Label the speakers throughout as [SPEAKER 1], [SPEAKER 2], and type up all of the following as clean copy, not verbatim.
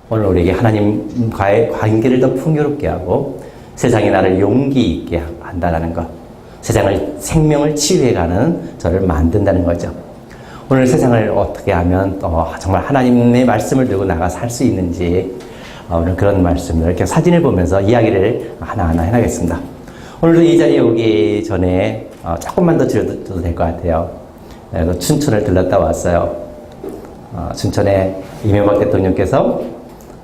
[SPEAKER 1] 오늘 우리에게 하나님과의 관계를 더 풍요롭게 하고 세상이 나를 용기 있게 한다는 것, 세상을 생명을 치유해가는 저를 만든다는 거죠. 오늘 세상을 어떻게 하면 정말 하나님의 말씀을 들고 나가 살 수 있는지 오늘 그런 말씀을 이렇게 사진을 보면서 이야기를 하나하나 해나가겠습니다. 오늘도 이 자리에 오기 전에 조금만 더 드려도 될 것 같아요. 춘천을 들렀다 왔어요. 춘천에 이명박 대통령께서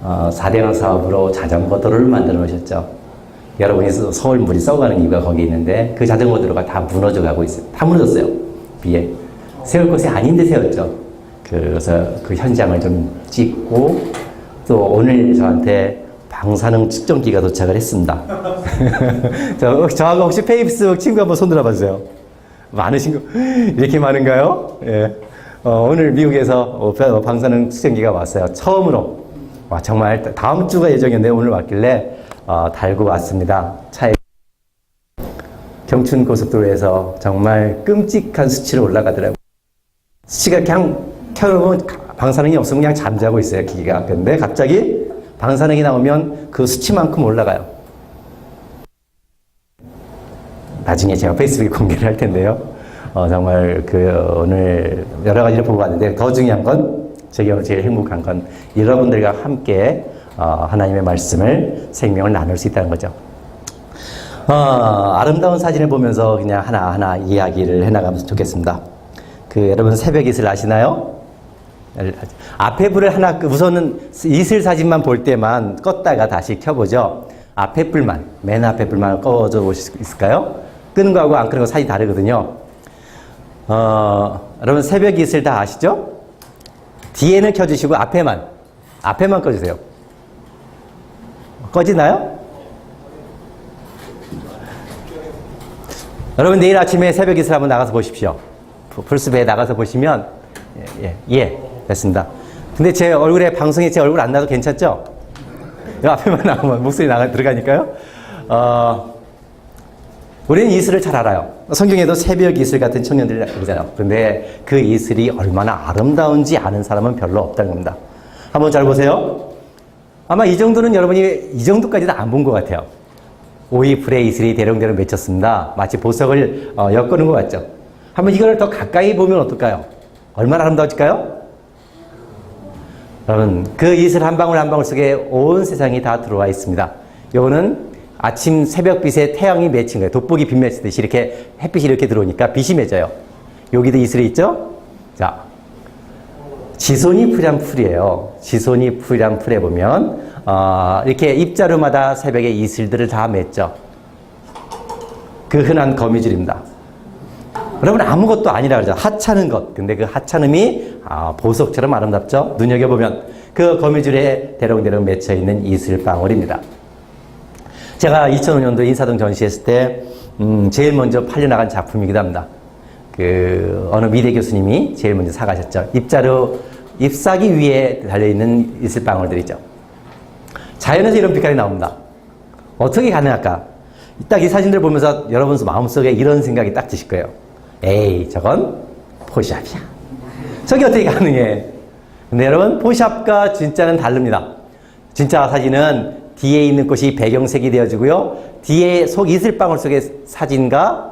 [SPEAKER 1] 4대강 사업으로 자전거 도로를 만들어 놓으셨죠. 여러분이 서울 물이 썩어가는 이유가 거기 있는데 그 자전거 도로가 다 무너져 가고 있어요. 다 무너졌어요. 비에. 세울 곳이 아닌데 세웠죠. 그래서 그 현장을 좀 찍고 또 오늘 저한테 방사능 측정기가 도착을 했습니다. 저하고 혹시 페이스북 친구 한번 손 들어봐 주세요. 많으신 거, 이렇게 많은가요? 예. 오늘 미국에서 방사능 측정기가 왔어요. 처음으로. 와, 정말 다음 주가 예정이었는데 오늘 왔길래 달고 왔습니다. 차에. 경춘 고속도로에서 정말 끔찍한 수치로 올라가더라고요. 수치가 그냥 켜놓으면 방사능이 없으면 그냥 잠자고 있어요, 기기가. 근데 갑자기 방사능이 나오면 그 수치만큼 올라가요. 나중에 제가 페이스북에 공개를 할 텐데요. 정말 오늘 여러 가지를 보고 왔는데 더 중요한 건 제가 오늘 제일 행복한 건 여러분들과 함께 하나님의 말씀을 생명을 나눌 수 있다는 거죠. 아름다운 사진을 보면서 그냥 하나하나 이야기를 해나가면 좋겠습니다. 여러분 새벽 이슬 아시나요? 앞에 불을 하나, 우선은 이슬 사진만 볼 때만 껐다가 다시 켜보죠. 앞에 불만, 맨 앞에 불만 꺼져 보실 수 있을까요? 끄는 거하고 안 끄는 거 사이 다르거든요. 여러분 새벽 이슬 다 아시죠? 뒤에는 켜주시고 앞에만 꺼주세요. 꺼지나요? 여러분 내일 아침에 새벽 이슬 한번 나가서 보십시오. 풀숲에 나가서 보시면 예, 됐습니다. 근데 제 얼굴에 방송에 제 얼굴 안 나도 괜찮죠? 이 앞에만 나오면 목소리 들어가니까요. 우리는 이슬을 잘 알아요. 성경에도 새벽 이슬 같은 청년들이 그러잖아요. 그런데 그 이슬이 얼마나 아름다운지 아는 사람은 별로 없다는 겁니다. 한번 잘 보세요. 아마 이 정도는 여러분이 이 정도까지는 안 본 것 같아요. 오이풀의 이슬이 대롱대롱 맺혔습니다. 마치 보석을 엮어놓은 것 같죠? 한번 이걸 더 가까이 보면 어떨까요? 얼마나 아름다워질까요? 여러분, 그 이슬 한 방울 한 방울 속에 온 세상이 다 들어와 있습니다. 요거는 아침 새벽빛에 태양이 맺힌 거예요. 돋보기 빛 맺히듯이 이렇게 햇빛이 이렇게 들어오니까 빛이 맺어요. 여기도 이슬이 있죠? 자, 지손이 풀이란 풀이에요. 지손이 풀이란 풀에 보면 이렇게 입자루마다 새벽에 이슬들을 다 맺죠. 그 흔한 거미줄입니다. 여러분 아무것도 아니라 그러죠. 하찮은 것. 근데 그 하찮음이 보석처럼 아름답죠. 눈여겨보면 그 거미줄에 대롱대롱 맺혀있는 이슬방울입니다. 제가 2005년도 인사동 전시했을 때 제일 먼저 팔려나간 작품이기도 합니다. 어느 미대 교수님이 제일 먼저 사가셨죠. 입자루 잎사귀 위에 달려있는 이슬방울들이죠. 자연에서 이런 빛깔이 나옵니다. 어떻게 가능할까? 딱 이 사진들 보면서 여러분 마음속에 이런 생각이 딱 드실 거예요. 에이, 저건 포샵이야. 저게 어떻게 가능해? 근데 여러분, 포샵과 진짜는 다릅니다. 진짜 사진은 뒤에 있는 꽃이 배경색이 되어지고요. 뒤에 이슬방울 속의 사진과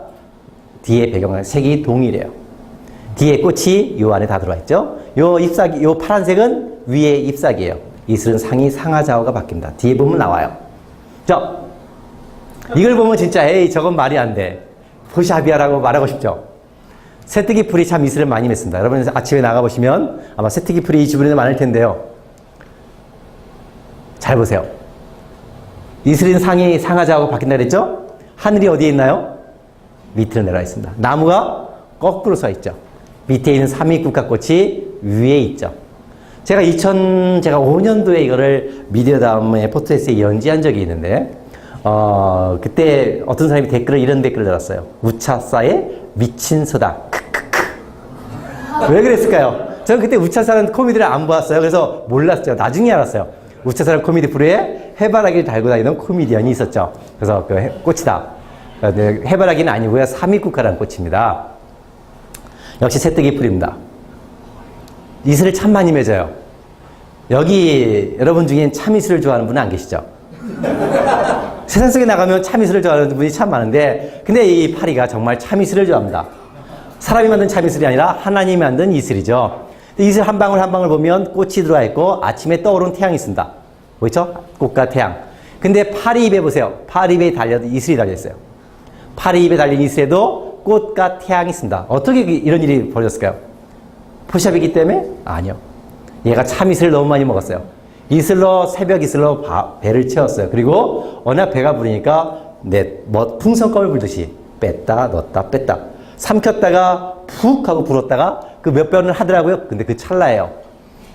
[SPEAKER 1] 뒤에 배경색이 동일해요. 뒤에 꽃이 요 안에 다 들어와 있죠. 요 파란색은 위에 잎사귀예요. 이슬은 상이 상하좌우가 바뀝니다. 뒤에 보면 나와요. 이걸 보면 진짜 에이, 저건 말이 안 돼. 포샵이야라고 말하고 싶죠. 새뜨기 풀이 참 이슬을 많이 맺습니다. 여러분 아침에 나가보시면 아마 새뜨기 풀이 이 주변에도 많을 텐데요. 잘 보세요. 이슬은 상이 상하좌우가 바뀐다 그랬죠? 하늘이 어디에 있나요? 밑으로 내려와 있습니다. 나무가 거꾸로 서 있죠. 밑에 있는 삼위국화꽃이 위에 있죠. 제가 5년도에 이거를 미디어다음에 포트레스에 연지한 적이 있는데 그때 어떤 사람이 이런 댓글을 달았어요. 우차사의 미친 소다. 왜 그랬을까요? 저는 그때 우차사라는 코미디를 안 보았어요. 그래서 몰랐죠. 나중에 알았어요. 우차사라는 코미디 프로에 해바라기를 달고 다니는 코미디언이 있었죠. 그래서 그 꽃이다. 해바라기는 아니고요. 삼위국화라는 꽃입니다. 역시 새뜨기 풀입니다. 이슬을 참 많이 맺어요. 여기 여러분 중엔 참이슬을 좋아하는 분은 안 계시죠? 세상 속에 나가면 참이슬을 좋아하는 분이 참 많은데, 근데 이 파리가 정말 참이슬을 좋아합니다. 사람이 만든 참이슬이 아니라 하나님이 만든 이슬이죠. 이슬 한 방울 한 방울 보면 꽃이 들어와 있고 아침에 떠오르는 태양이 있습니다. 보이죠? 꽃과 태양. 근데 파리 입에 보세요. 파리 입에 이슬이 달려있어요. 파리 입에 달린 이슬에도 꽃과 태양이 있습니다. 어떻게 이런 일이 벌어졌을까요? 포샵이기 때문에? 아니요. 얘가 참이슬을 너무 많이 먹었어요. 새벽 이슬로 배를 채웠어요. 그리고 워낙 배가 부르니까 풍선껌을 불듯이 뺐다 넣었다 뺐다 삼켰다가 푹 하고 불었다가 그 몇 번을 하더라고요. 근데 그 찰나예요.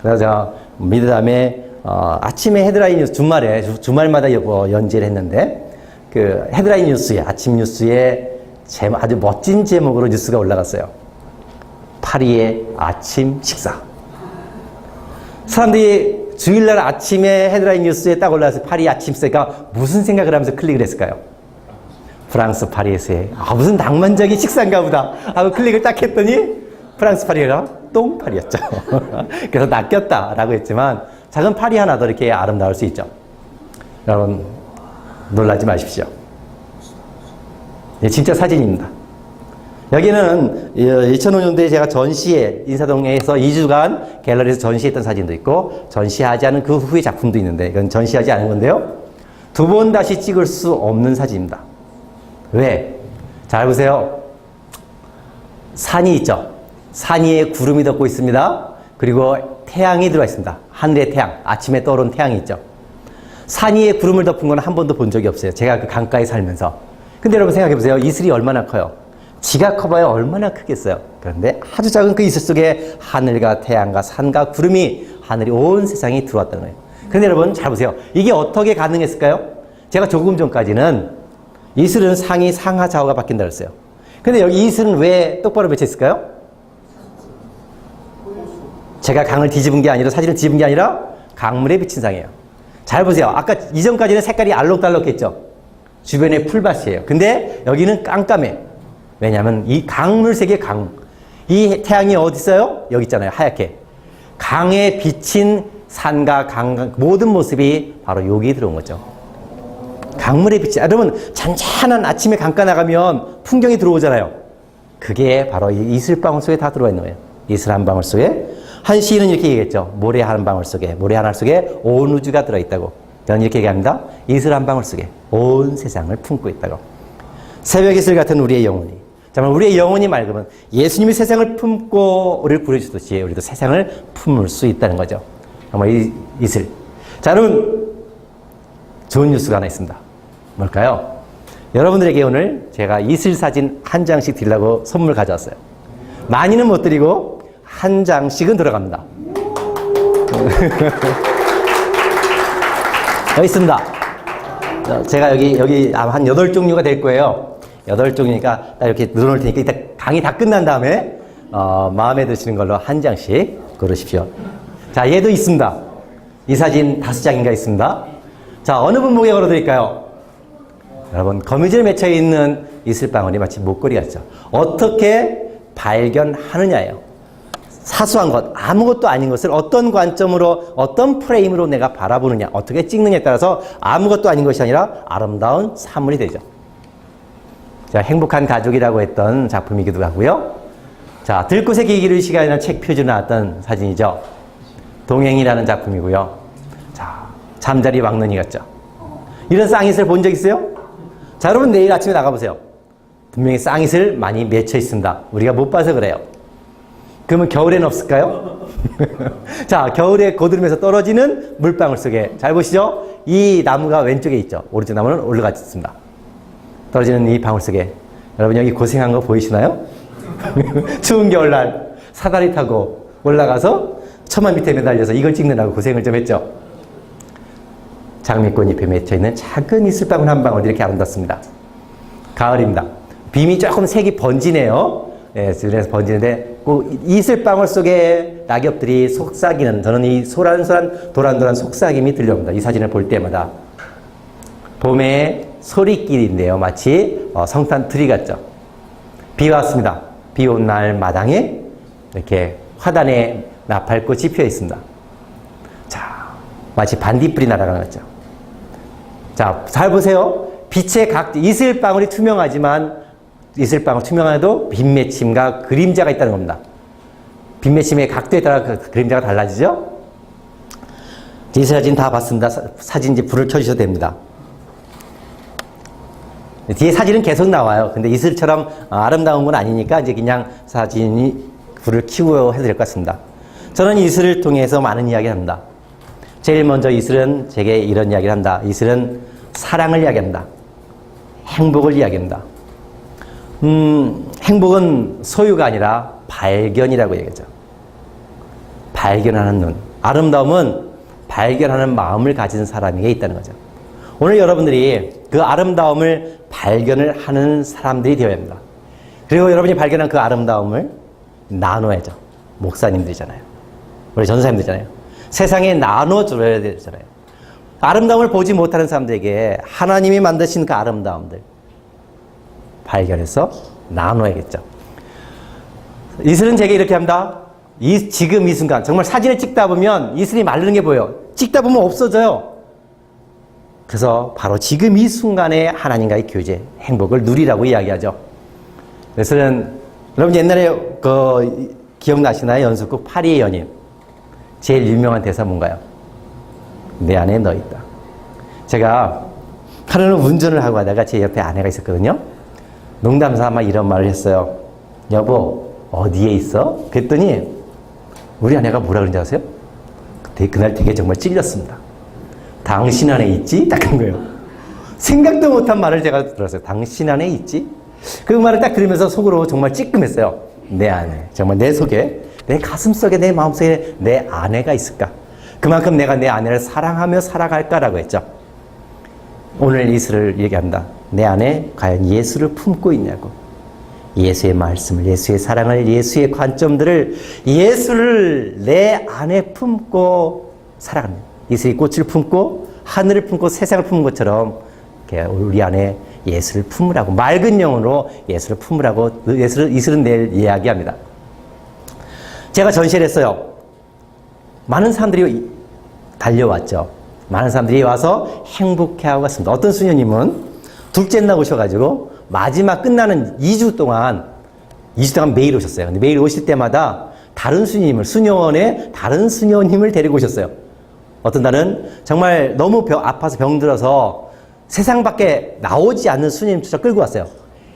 [SPEAKER 1] 그래서 제가 미드담에 아침에 헤드라인 뉴스 주말마다 연재를 했는데 그 헤드라인 뉴스에 아침 뉴스에 아주 멋진 제목으로 뉴스가 올라갔어요. 파리의 아침 식사. 사람들이 주일날 아침에 헤드라인 뉴스에 딱 올라와서 파리 아침 식사가 무슨 생각을 하면서 클릭을 했을까요? 프랑스 파리에서의 무슨 낭만적인 식사인가 보다 하고 클릭을 딱 했더니 프랑스 파리가 똥파리였죠. 그래서 낚였다라고 했지만 작은 파리 하나 더 이렇게 아름다울 수 있죠. 여러분 놀라지 마십시오. 네, 진짜 사진입니다. 여기는 2005년도에 제가 전시회 인사동에서 2주간 갤러리에서 전시했던 사진도 있고 전시하지 않은 그 후의 작품도 있는데 이건 전시하지 않은 건데요. 2번 다시 찍을 수 없는 사진입니다. 왜? 잘 보세요. 산이 있죠. 산 위에 구름이 덮고 있습니다. 그리고 태양이 들어와 있습니다. 하늘의 태양, 아침에 떠오른 태양이 있죠. 산 위에 구름을 덮은 건 한 번도 본 적이 없어요. 제가 그 강가에 살면서. 근데 여러분 생각해 보세요. 이슬이 얼마나 커요? 지가 커봐야 얼마나 크겠어요. 그런데 아주 작은 그 이슬 속에 하늘과 태양과 산과 구름이 하늘이 온 세상에 들어왔다는 거예요. 그런데 여러분 잘 보세요. 이게 어떻게 가능했을까요? 제가 조금 전까지는 이슬은 상하 좌우가 바뀐다 그랬어요. 근데 여기 이슬은 왜 똑바로 맺혀있을까요? 제가 강을 뒤집은 게 아니라 사진을 뒤집은 게 아니라 강물에 비친 상이에요. 잘 보세요. 아까 이전까지는 색깔이 알록달록했죠. 주변에 풀밭이에요. 근데 여기는 깜깜해. 왜냐하면 이 강물색의 이 태양이 어디 있어요? 여기 있잖아요. 하얗게. 강에 비친 산과 강 모든 모습이 바로 여기 들어온 거죠. 강물에 비친. 여러분 잔잔한 아침에 강가 나가면 풍경이 들어오잖아요. 그게 바로 이 이슬방울 속에 다 들어와 있는 거예요. 이슬 한 방울 속에. 한 시인은 이렇게 얘기했죠. 모래 한 방울 속에, 모래 하나 속에 온 우주가 들어있다고. 저는 이렇게 얘기합니다. 이슬 한 방울 속에 온 세상을 품고 있다고. 새벽 이슬 같은 우리의 영혼이. 정말 우리의 영혼이 맑으면 예수님이 세상을 품고 우리를 부르시듯이 우리도 세상을 품을 수 있다는 거죠. 정말 이 이슬. 자, 여러분 좋은 뉴스가 하나 있습니다. 뭘까요? 여러분들에게 오늘 제가 이슬 사진 한 장씩 드리려고 선물 가져왔어요. 많이는 못 드리고 한 장씩은 들어갑니다. 여기 있습니다. 제가 여기 한 8종류가 될 거예요. 8종류니까 딱 이렇게 늘어놓을 테니까 이따 강의 다 끝난 다음에 마음에 드시는 걸로 한 장씩 고르십시오. 자, 얘도 있습니다. 이 사진 5장인가 있습니다. 자, 어느 분목에 걸어드릴까요? 여러분, 거미줄 맺혀 있는 이슬방울이 마치 목걸이 같죠. 어떻게 발견하느냐예요. 사소한 것, 아무것도 아닌 것을 어떤 관점으로, 어떤 프레임으로 내가 바라보느냐, 어떻게 찍느냐에 따라서 아무것도 아닌 것이 아니라 아름다운 사물이 되죠. 자, 행복한 가족이라고 했던 작품이기도 하고요. 자, 들꽃의 계기를 시간이라는 책 표지로 나왔던 사진이죠. 동행이라는 작품이고요. 자, 잠자리 왕눈이 같죠. 이런 쌍잇을 본 적 있어요? 자, 여러분 내일 아침에 나가보세요. 분명히 쌍잇을 많이 맺혀 있습니다. 우리가 못 봐서 그래요. 그러면 겨울에는 없을까요? 자, 겨울에 고드름에서 떨어지는 물방울 속에 잘 보시죠? 이 나무가 왼쪽에 있죠. 오른쪽 나무는 올라가 있습니다. 떨어지는 이 방울 속에 여러분 여기 고생한 거 보이시나요? 추운 겨울날 사다리 타고 올라가서 천만 밑에 매달려서 이걸 찍느라고 고생을 좀 했죠. 장미꽃잎에 맺혀있는 작은 이슬방울 한 방울 이렇게 아름답습니다. 가을입니다. 빔이 조금 색이 번지네요. 예, 그래서 번지는데 그 이슬방울 속에 낙엽들이 속삭이는, 저는 이 소란소란 도란도란 속삭임이 들려옵니다. 이 사진을 볼 때마다. 봄의 소리길인데요. 마치 성탄 트리 같죠. 비 왔습니다. 비 온 날 마당에 이렇게 화단에 나팔꽃이 피어 있습니다. 자, 마치 반딧불이 날아가는 거죠. 자, 잘 보세요. 빛의 이슬방울이 투명하지만 이슬방울 투명해도 빛맺힘과 그림자가 있다는 겁니다. 빛맺힘의 각도에 따라 그 그림자가 달라지죠? 이 사진 다 봤습니다. 사진 이제 불을 켜주셔도 됩니다. 뒤에 사진은 계속 나와요. 근데 이슬처럼 아름다운 건 아니니까 이제 그냥 사진이 불을 켜고 해도 될 것 같습니다. 저는 이슬을 통해서 많은 이야기를 합니다. 제일 먼저 이슬은 제게 이런 이야기를 한다. 이슬은 사랑을 이야기한다. 행복을 이야기합니다. 행복은 소유가 아니라 발견이라고 얘기하죠. 발견하는 눈. 아름다움은 발견하는 마음을 가진 사람에게 있다는 거죠. 오늘 여러분들이 그 아름다움을 발견을 하는 사람들이 되어야 합니다. 그리고 여러분이 발견한 그 아름다움을 나눠야죠. 목사님들이잖아요. 우리 전사님들이잖아요. 세상에 나눠줘야 되잖아요. 아름다움을 보지 못하는 사람들에게 하나님이 만드신 그 아름다움들 발견해서 나눠야겠죠. 이슬은 제게 이렇게 합니다. 지금 이 순간 정말 사진을 찍다 보면 이슬이 마르는 게 보여요. 찍다 보면 없어져요. 그래서 바로 지금 이 순간에 하나님과의 교제, 행복을 누리라고 이야기하죠. 그래서는 여러분 옛날에 기억나시나요? 연속곡 파리의 연인. 제일 유명한 대사 뭔가요? 내 안에 너 있다. 제가 하루는 운전을 하고 하다가 제 옆에 아내가 있었거든요. 농담 삼아 이런 말을 했어요. 여보, 어디에 있어? 그랬더니 우리 아내가 뭐라 그런지 아세요? 그날 되게 정말 찔렸습니다. 당신 안에 있지? 딱 한 거예요. 생각도 못한 말을 제가 들었어요. 당신 안에 있지? 그 말을 딱 들으면서 속으로 정말 찌끔했어요. 내 안에, 정말 내 속에, 내 가슴 속에, 내 마음 속에 내 아내가 있을까? 그만큼 내가 내 아내를 사랑하며 살아갈까라고 했죠. 오늘 이슬을 얘기합니다. 내 안에 과연 예수를 품고 있냐고. 예수의 말씀을, 예수의 사랑을, 예수의 관점들을, 예수를 내 안에 품고 살아갑니다. 예수의 꽃을 품고 하늘을 품고 세상을 품은 것처럼 우리 안에 예수를 품으라고, 맑은 영혼으로 예수를 품으라고 이슬은 내일 이야기합니다. 제가 전시를 했어요. 많은 사람들이 달려왔죠. 많은 사람들이 와서 행복해하고 갔습니다. 어떤 수녀님은 둘째 날 오셔가지고 마지막 끝나는 2주 동안 매일 오셨어요. 근데 매일 오실 때마다 다른 수녀원에 다른 수녀님을 데리고 오셨어요. 어떤 날은 정말 너무 아파서 병들어서 세상 밖에 나오지 않는 수녀님조차 끌고 왔어요.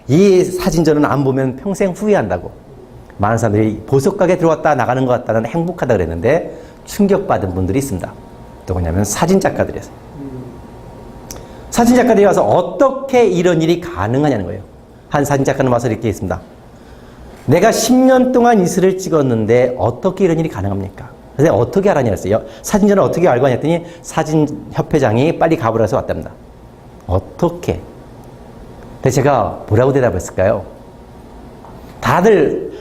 [SPEAKER 1] 이 사진 저는 안 보면 평생 후회한다고. 많은 사람들이 보석가게 들어왔다 나가는 것 같다는 행복하다 그랬는데 충격받은 분들이 있습니다. 누구냐면 사진작가들이었어요. 사진작가들이 와서 어떻게 이런 일이 가능하냐는 거예요. 한 사진작가는 와서 이렇게 했습니다. 내가 10년 동안 이슬을 찍었는데 어떻게 이런 일이 가능합니까? 그래서 어떻게 알았냐 했어요. 사진전을 어떻게 알고 하냐 했더니 사진협회장이 빨리 가보라 해서 왔답니다. 어떻게? 근데 제가 뭐라고 대답했을까요? 다들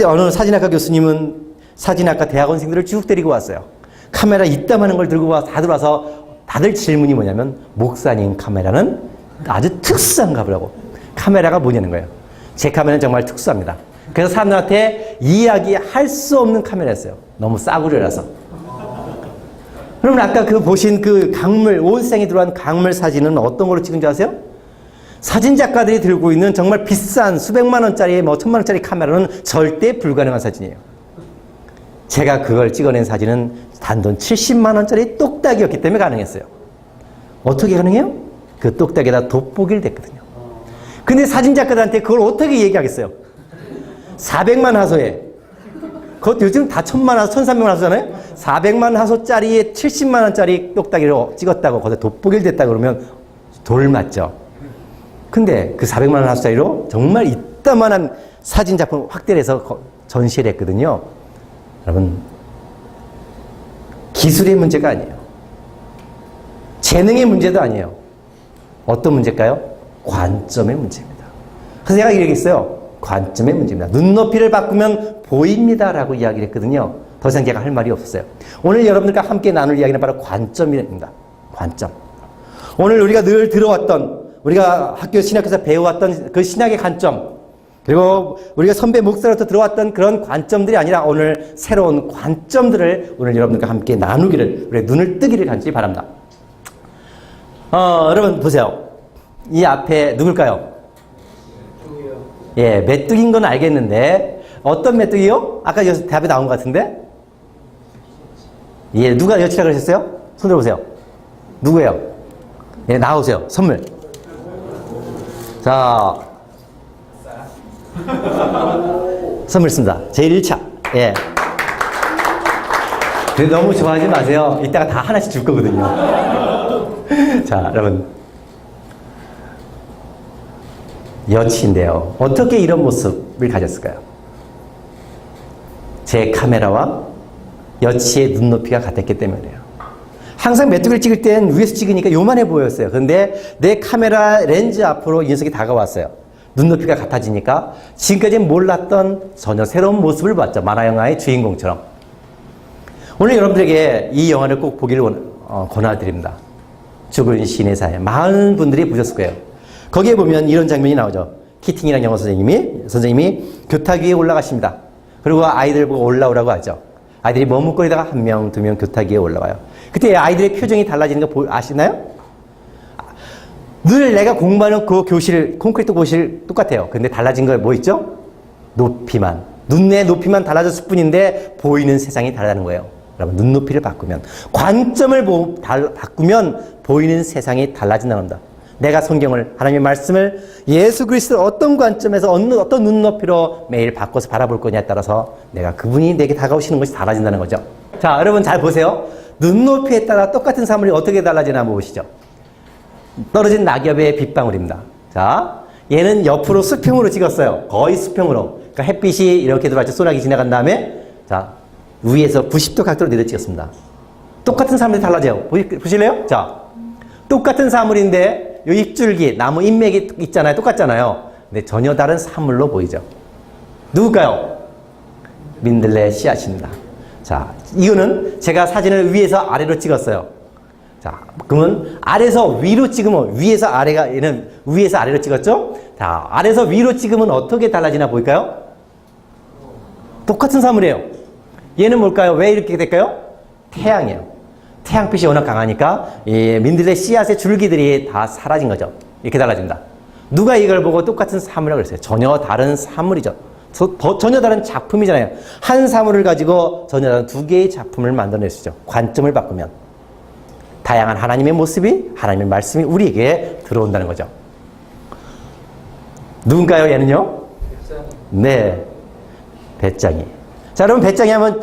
[SPEAKER 1] 어느 사진학과 교수님은 사진학과 대학원생들을 쭉 데리고 왔어요. 카메라 이따만한 걸 들고 와서 다들 와서 다들 질문이 뭐냐면 목사님 카메라는 아주 특수한가 보라고. 카메라가 뭐냐는 거예요. 제 카메라는 정말 특수합니다. 그래서 사람들한테 이야기할 수 없는 카메라였어요. 너무 싸구려라서. 그러면 아까 보신 강물, 온 세상에 들어간 강물 사진은 어떤 걸로 찍은 줄 아세요? 사진작가들이 들고 있는 정말 비싼 수백만 원짜리, 1000만 원짜리 카메라는 절대 불가능한 사진이에요. 제가 그걸 찍어낸 사진은 단돈 70만 원짜리 똑딱이었기 때문에 가능했어요. 어떻게 가능해요? 그 똑딱이에다 돋보기를 댔거든요. 근데 사진작가들한테 그걸 어떻게 얘기하겠어요? 400만 하소에, 그것도 요즘 다 1000만 하소, 1300만 하소잖아요? 400만 하소짜리에 70만 원짜리 똑딱이로 찍었다고 거기서 돋보기를 댔다 그러면 돌 맞죠? 근데 그 400만 원 하소짜리로 정말 이따만한 사진작품 확대를 해서 전시를 했거든요. 여러분, 기술의 문제가 아니에요. 재능의 문제도 아니에요. 어떤 문제일까요? 관점의 문제입니다. 그래서 제가 얘기했어요. 관점의 문제입니다. 눈높이를 바꾸면 보입니다 라고 이야기를 했거든요. 더 이상 제가 할 말이 없었어요. 오늘 여러분들과 함께 나눌 이야기는 바로 관점입니다. 관점. 오늘 우리가 늘 들어왔던, 우리가 학교 신학에서 배워왔던 그 신학의 관점, 그리고 우리가 선배 목사로부터 들어왔던 그런 관점들이 아니라 오늘 새로운 관점들을 오늘 여러분들과 함께 나누기를, 우리의 눈을 뜨기를 간절히 바랍니다. 여러분 보세요. 이 앞에 누굴까요? 예, 메뚜기인 건 알겠는데 어떤 메뚜기요? 아까 답이 나온 것 같은데? 예, 누가 여치라 그러셨어요? 손 들어보세요. 누구예요? 예, 나오세요. 선물. 자, 선물 씁니다. 제일 1차. 예. 근데 너무 좋아하지 마세요. 이따가 다 하나씩 줄 거거든요. 자, 여러분. 여치인데요. 어떻게 이런 모습을 가졌을까요? 제 카메라와 여치의 눈높이가 같았기 때문이에요. 항상 메뚜기를 찍을 땐 위에서 찍으니까 요만해 보였어요. 그런데 내 카메라 렌즈 앞으로 이 녀석이 다가왔어요. 눈높이가 같아지니까 지금까지 몰랐던 전혀 새로운 모습을 봤죠. 만화 영화의 주인공처럼. 오늘 여러분들에게 이 영화를 꼭 보기를 권해드립니다. 죽은 시인의 사회. 많은 분들이 보셨을 거예요. 거기에 보면 이런 장면이 나오죠. 키팅이라는 영어 선생님이 교탁 위에 올라가십니다. 그리고 아이들 보고 올라오라고 하죠. 아이들이 머뭇거리다가 한 명, 두 명 교탁 위에 올라가요. 그때 아이들의 표정이 달라지는 거 아시나요? 늘 내가 공부하는 그 교실, 콘크리트 교실 똑같아요. 근데 달라진 거 뭐 있죠? 높이만. 눈의 높이만 달라졌을 뿐인데 보이는 세상이 다르다는 거예요. 여러분, 눈높이를 바꾸면, 관점을 바꾸면 보이는 세상이 달라진다는 겁니다. 내가 성경을, 하나님의 말씀을, 예수 그리스도를 어떤 관점에서 어떤 눈높이로 매일 바꿔서 바라볼 거냐에 따라서 내가 그분이 내게 다가오시는 것이 달라진다는 거죠. 자, 여러분 잘 보세요. 눈높이에 따라 똑같은 사물이 어떻게 달라지나 한번 보시죠. 떨어진 낙엽의 빗방울입니다. 자, 얘는 옆으로 수평으로 찍었어요. 거의 수평으로. 그러니까 햇빛이 이렇게 들어왔죠. 소나기 지나간 다음에, 자, 위에서 90도 각도로 내려 찍었습니다. 똑같은 사물이 달라져요. 보실래요? 자, 똑같은 사물인데 이 잎줄기, 나무 잎맥이 있잖아요. 똑같잖아요. 근데 전혀 다른 사물로 보이죠. 누굴까요? 민들레 씨앗입니다. 자, 이거는 제가 사진을 위에서 아래로 찍었어요. 자, 그러면 아래에서 위로 찍으면 위에서 아래가, 얘는 위에서 아래로 찍었죠? 자, 아래에서 위로 찍으면 어떻게 달라지나 볼까요? 똑같은 사물이에요. 얘는 뭘까요? 왜 이렇게 될까요? 태양이에요. 태양빛이 워낙 강하니까 이 민들레 씨앗의 줄기들이 다 사라진 거죠. 이렇게 달라집니다. 누가 이걸 보고 똑같은 사물이라고 그랬어요? 전혀 다른 사물이죠. 전혀 다른 작품이잖아요. 한 사물을 가지고 전혀 다른 두 개의 작품을 만들어낼 수 있죠. 관점을 바꾸면. 다양한 하나님의 모습이, 하나님의 말씀이 우리에게 들어온다는 거죠. 누군가요, 얘는요? 네. 배짱이. 자, 여러분, 배짱이 하면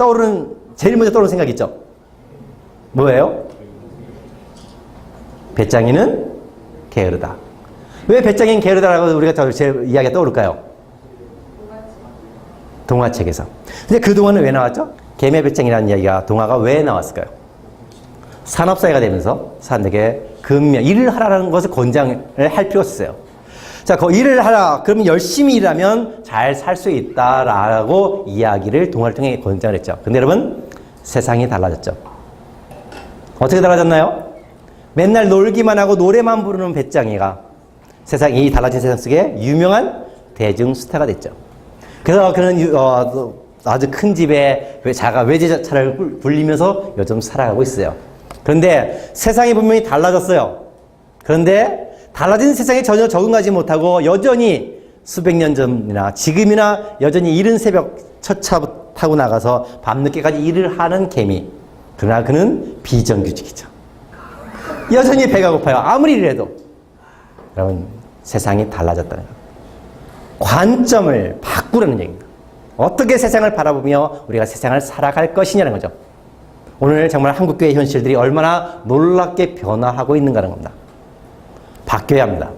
[SPEAKER 1] 제일 먼저 떠오르는 생각 있죠? 뭐예요? 배짱이는 게으르다. 왜 배짱이는 게으르다라고 우리가 제일 이야기가 떠오를까요? 동화책에서. 근데 그 동화는 왜 나왔죠? 개미 배짱이라는 이야기가, 동화가 왜 나왔을까요? 산업사회가 되면서 사람들에게 일을 하라는 것을 권장을 할 필요가 있어요. 자, 그 일을 하라. 그러면 열심히 일하면 잘 살 수 있다라고 이야기를 동화를 통해 권장을 했죠. 근데 여러분, 세상이 달라졌죠. 어떻게 달라졌나요? 맨날 놀기만 하고 노래만 부르는 배짱이가 이 달라진 세상 속에 유명한 대중스타가 됐죠. 그래서 그는 아주 큰 집에 외제차를 굴리면서 요즘 살아가고 있어요. 그런데 세상이 분명히 달라졌어요. 그런데 달라진 세상에 전혀 적응하지 못하고 여전히 수백 년 전이나 지금이나 여전히 이른 새벽 첫 차 타고 나가서 밤늦게까지 일을 하는 개미. 그러나 그는 비정규직이죠. 여전히 배가 고파요. 아무리 일을 해도. 여러분, 세상이 달라졌다는 거예요. 관점을 바꾸라는 얘기입니다. 어떻게 세상을 바라보며 우리가 세상을 살아갈 것이냐는 거죠. 오늘 정말 한국교회 현실들이 얼마나 놀랍게 변화하고 있는가는 겁니다. 바뀌어야 합니다.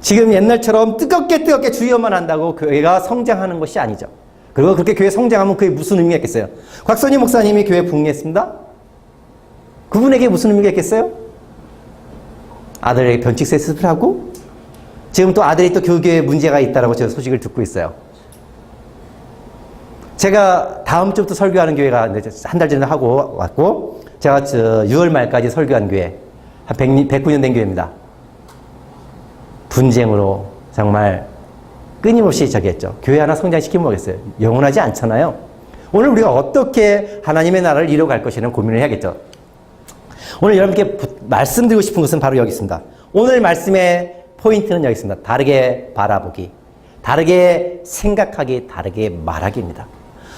[SPEAKER 1] 지금 옛날처럼 뜨겁게 주여만 한다고 교회가 성장하는 것이 아니죠. 그리고 그렇게 교회 성장하면 그게 무슨 의미가 있겠어요? 곽선희 목사님이 교회 부흥했습니다. 그분에게 무슨 의미가 있겠어요? 아들에게 변칙 세습을 하고 지금 또 아들이 또 교육에 문제가 있다라고 제가 소식을 듣고 있어요. 제가 다음 주부터 설교하는 교회가 한 달 전에 하고 왔고, 제가 6월 말까지 설교한 교회, 한 109년 된 교회입니다. 분쟁으로 정말 끊임없이 저기 했죠. 교회 하나 성장시키면 뭐겠어요? 영원하지 않잖아요. 오늘 우리가 어떻게 하나님의 나라를 이루어갈 것이라는 고민을 해야겠죠. 오늘 여러분께 말씀드리고 싶은 것은 바로 여기 있습니다. 오늘 말씀의 포인트는 여기 있습니다. 다르게 바라보기, 다르게 생각하기, 다르게 말하기입니다.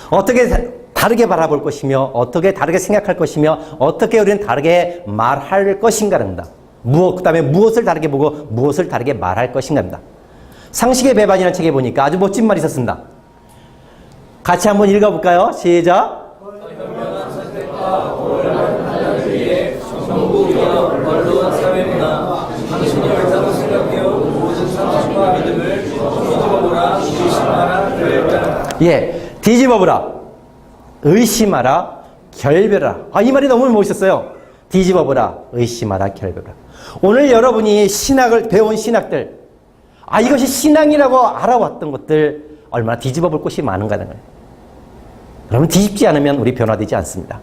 [SPEAKER 1] 어떻게 다르게 바라볼 것이며 어떻게 다르게 생각할 것이며 어떻게 우리는 다르게 말할 것인가입니다. 그 다음에 무엇을 다르게 보고 무엇을 다르게 말할 것인가입니다. 상식의 배반이라는 책에 보니까 아주 멋진 말이 있었습니다. 같이 한번 읽어볼까요? 시작. 예, 뒤집어보라, 의심하라, 결별하라. 이 말이 너무 멋있었어요. 뒤집어보라, 의심하라, 결별하라. 오늘 여러분이 신학을 배운 신학들, 이것이 신앙이라고 알아왔던 것들 얼마나 뒤집어볼 곳이 많은가는 거예요. 여러분, 뒤집지 않으면 우리 변화되지 않습니다.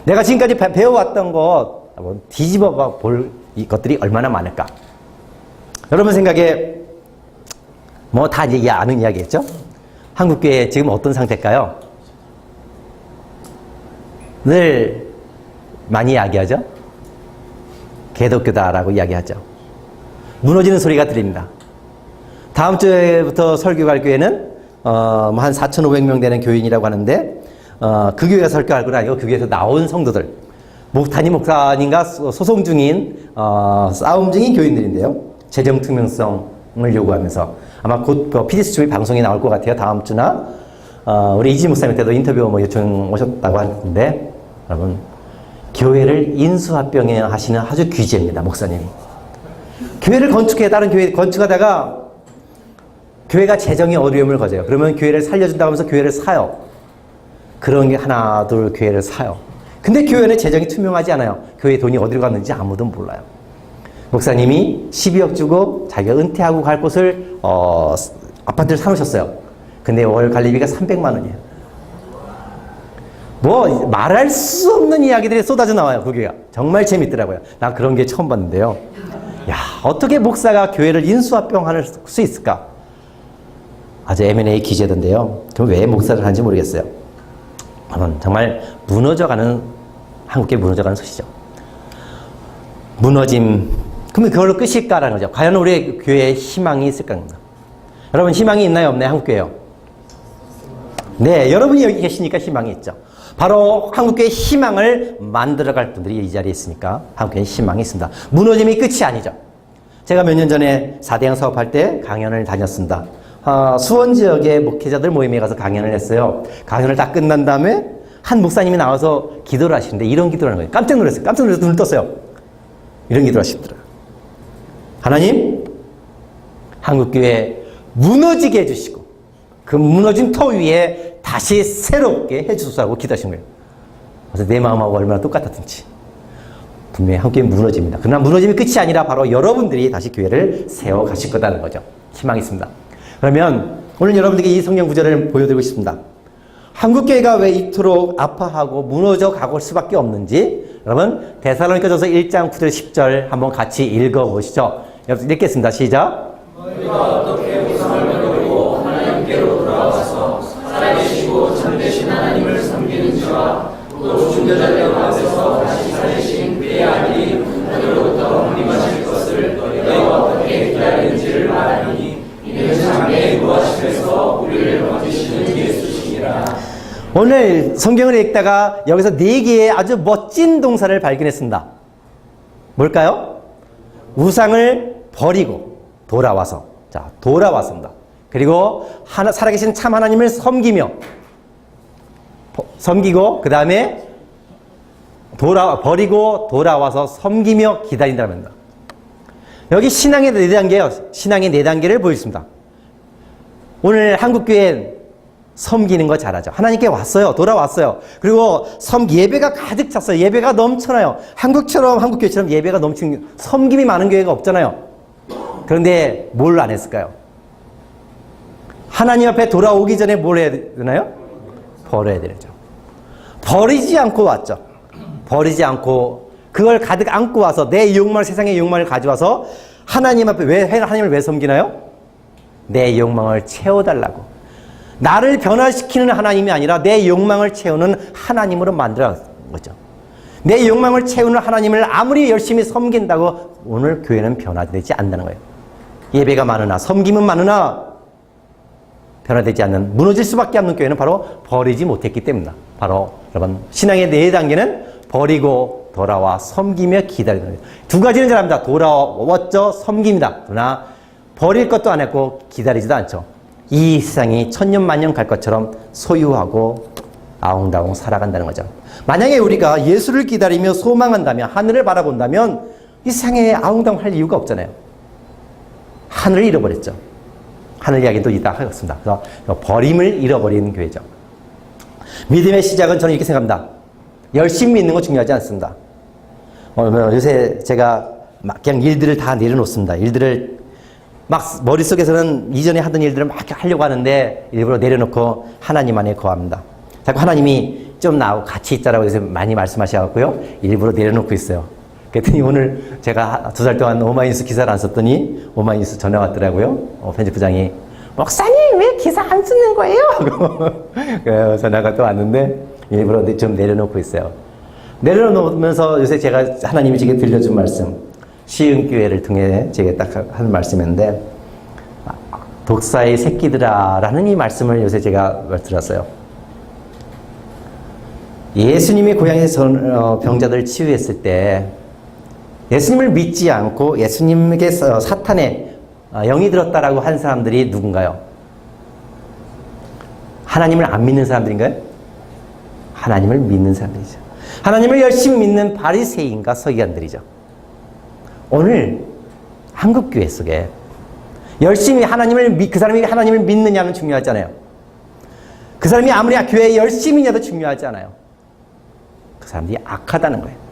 [SPEAKER 1] 내가 지금까지 배워왔던 것 뒤집어 볼 것들이 얼마나 많을까. 여러분 생각에 다 이제 아는 이야기겠죠? 한국교회 지금 어떤 상태일까요? 늘 많이 이야기하죠? 개독교다라고 이야기하죠. 무너지는 소리가 들립니다. 다음 주부터 설교할 교회는 한 4,500명 되는 교인이라고 하는데 그 교회가 설교할 건 아니고 그 교회에서 나온 성도들, 담임 목사님과 소송 중인 싸움 중인 교인들인데요. 재정 투명성을 요구하면서 아마 곧 PD수첩이 방송이 나올 것 같아요. 다음 주나 우리 이지 목사님 때도 인터뷰 요청 오셨다고 하는데, 여러분 교회를 인수합병하시는 아주 귀재입니다. 목사님이 교회를 다른 교회 건축하다가 교회가 재정이 어려움을 거져요. 그러면 교회를 살려준다고 하면서 교회를 사요. 그런 게 하나 둘 교회를 사요. 근데 교회는 재정이 투명하지 않아요. 교회 돈이 어디로 갔는지 아무도 몰라요. 목사님이 12억 주고 자기가 은퇴하고 갈 곳을 아파트를 사놓으셨어요. 근데 월 관리비가 300만 원이에요. 말할 수 없는 이야기들이 쏟아져 나와요. 그 교회가 정말 재밌더라고요. 난 그런 게 처음 봤는데요. 어떻게 목사가 교회를 인수합병할 수 있을까? 아주 M&A 기재던데요. 그럼 왜 목사를 하는지 모르겠어요. 정말 한국교회 무너져가는 소식이죠. 무너짐. 그러면 그걸로 끝일까라는 거죠. 과연 우리 교회에 희망이 있을까? 여러분, 희망이 있나요? 없나요? 한국교회요? 네, 여러분이 여기 계시니까 희망이 있죠. 바로 한국교회의 희망을 만들어갈 분들이 이 자리에 있으니까 한국교회에 희망이 있습니다. 무너짐이 끝이 아니죠. 제가 몇 년 전에 4대양 사업할 때 강연을 다녔습니다. 수원 지역의 목회자들 모임에 가서 강연을 했어요. 강연을 다 끝난 다음에 한 목사님이 나와서 기도를 하시는데 이런 기도를 하는 거예요. 깜짝 놀랐어요. 깜짝 놀라서 눈을 떴어요. 이런 기도를 하시더라고요. 하나님, 한국교회 무너지게 해주시고 그 무너진 터 위에 다시 새롭게 해주소서라고 기도하신 거예요. 그래서 내 마음하고 얼마나 똑같았든지 분명히 한국교회 무너집니다. 그러나 무너짐이 끝이 아니라 바로 여러분들이 다시 교회를 세워가실 거다는 거죠. 희망이 있습니다. 그러면 오늘 여러분들에게 이 성경 구절을 보여드리고 싶습니다. 한국교회가 왜 이토록 아파하고 무너져 가고 수밖에 없는지 여러분 데살로니가전서 1장 9절 10절 한번 같이 읽어보시죠. 여러분 읽겠습니다. 시작. 너희가 어떻게 우상을 버리고 하나님께로 돌아와서 살아계시고 참되신 하나님을 섬기는지와 또 중대자들 가운데서 다시 살리신 그의 아들이 하늘로부터 강림하실 것을 너희가 어떻게 기다리는지를 말하니 이는 장래에 구하시면서 우리를 건지시는 예수시니라. 오늘 성경을 읽다가 여기서 4개의 아주 멋진 동사를 발견했습니다. 뭘까요? 우상을 버리고 돌아와서. 자, 돌아왔습니다. 그리고 살아계신 참 하나님을 섬기고 그 다음에 버리고 돌아와서 섬기며 기다린다는 겁니다. 여기 신앙의 4단계예요. 신앙의 4단계를 보여줍니다. 오늘 한국교회는 섬기는 거 잘하죠. 하나님께 왔어요. 돌아왔어요. 그리고 예배가 가득 찼어요. 예배가 넘쳐나요. 한국교회처럼 예배가 넘치는, 섬김이 많은 교회가 없잖아요. 그런데 뭘 안 했을까요? 하나님 앞에 돌아오기 전에 뭘 해야 되나요? 버려야 되죠. 버리지 않고 왔죠. 버리지 않고 그걸 가득 안고 와서 내 욕망, 세상의 욕망을 가져와서 하나님 앞에 하나님을 왜 섬기나요? 내 욕망을 채워달라고. 나를 변화시키는 하나님이 아니라 내 욕망을 채우는 하나님으로 만들어 거죠. 내 욕망을 채우는 하나님을 아무리 열심히 섬긴다고 오늘 교회는 변화되지 않는다는 거예요. 예배가 많으나 섬김은 많으나 변화되지 않는, 무너질 수밖에 없는 교회는 바로 버리지 못했기 때문이다. 바로 여러분 신앙의 4단계는 버리고 돌아와 섬기며 기다리는 거예요. 두 가지는 잘합니다. 돌아왔죠. 섬깁니다. 그러나 버릴 것도 안 했고 기다리지도 않죠. 이 세상이 천년만년 갈 것처럼 소유하고 아웅다웅 살아간다는 거죠. 만약에 우리가 예수를 기다리며 소망한다면, 하늘을 바라본다면 이 세상에 아웅다웅 할 이유가 없잖아요. 하늘을 잃어버렸죠. 하늘 이야기도 이따 하겠습니다. 그래서 버림을 잃어버리는 교회죠. 믿음의 시작은 저는 이렇게 생각합니다. 열심히 믿는 거 중요하지 않습니다. 요새 제가 막 그냥 일들을 다 내려놓습니다. 일들을 막 머릿속에서는 이전에 하던 일들을 막 하려고 하는데 일부러 내려놓고 하나님 안에 거합니다. 자꾸 하나님이 좀 나하고 같이 있자라고 요새 많이 말씀하셔갖고요. 일부러 내려놓고 있어요. 그랬더니 오늘 제가 2달 동안 오마이뉴스 기사를 안 썼더니 오마이뉴스 전화 왔더라고요. 편집부장이 목사님 왜 기사 안 쓰는 거예요? 하고 전화가 또 왔는데 일부러 좀 내려놓고 있어요. 내려놓으면서 요새 제가 하나님이 제게 들려준 말씀, 시흥교회를 통해 제게 딱 하는 말씀인데 독사의 새끼들아 라는 이 말씀을 요새 제가 들었어요. 예수님이 고향에서 병자들을 치유했을 때 예수님을 믿지 않고 예수님에게 사탄의 영이 들었다라고 한 사람들이 누군가요? 하나님을 안 믿는 사람들인가요? 하나님을 믿는 사람들이죠. 하나님을 열심히 믿는 바리새인과 서기관들이죠. 오늘 한국교회 속에 열심히 그 사람이 하나님을 믿느냐는 중요하지 않아요. 그 사람이 아무리 교회에 열심히냐도 중요하지 않아요. 그 사람들이 악하다는 거예요.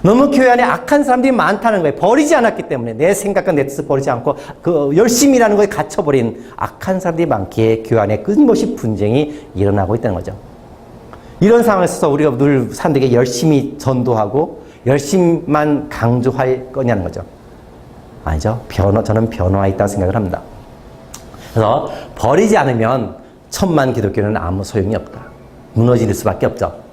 [SPEAKER 1] 너무 교회 안에 악한 사람들이 많다는 거예요. 버리지 않았기 때문에 내 생각과 내 뜻을 버리지 않고 그 열심이라는 거에 갇혀버린 악한 사람들이 많기에 교회 안에 끊임없이 분쟁이 일어나고 있다는 거죠. 이런 상황에서 우리가 늘 사람들에게 열심히 전도하고 열심만 강조할 거냐는 거죠. 아니죠. 저는 변화가 있다고 생각을 합니다. 그래서 버리지 않으면 천만 기독교는 아무 소용이 없다. 무너질 수밖에 없죠.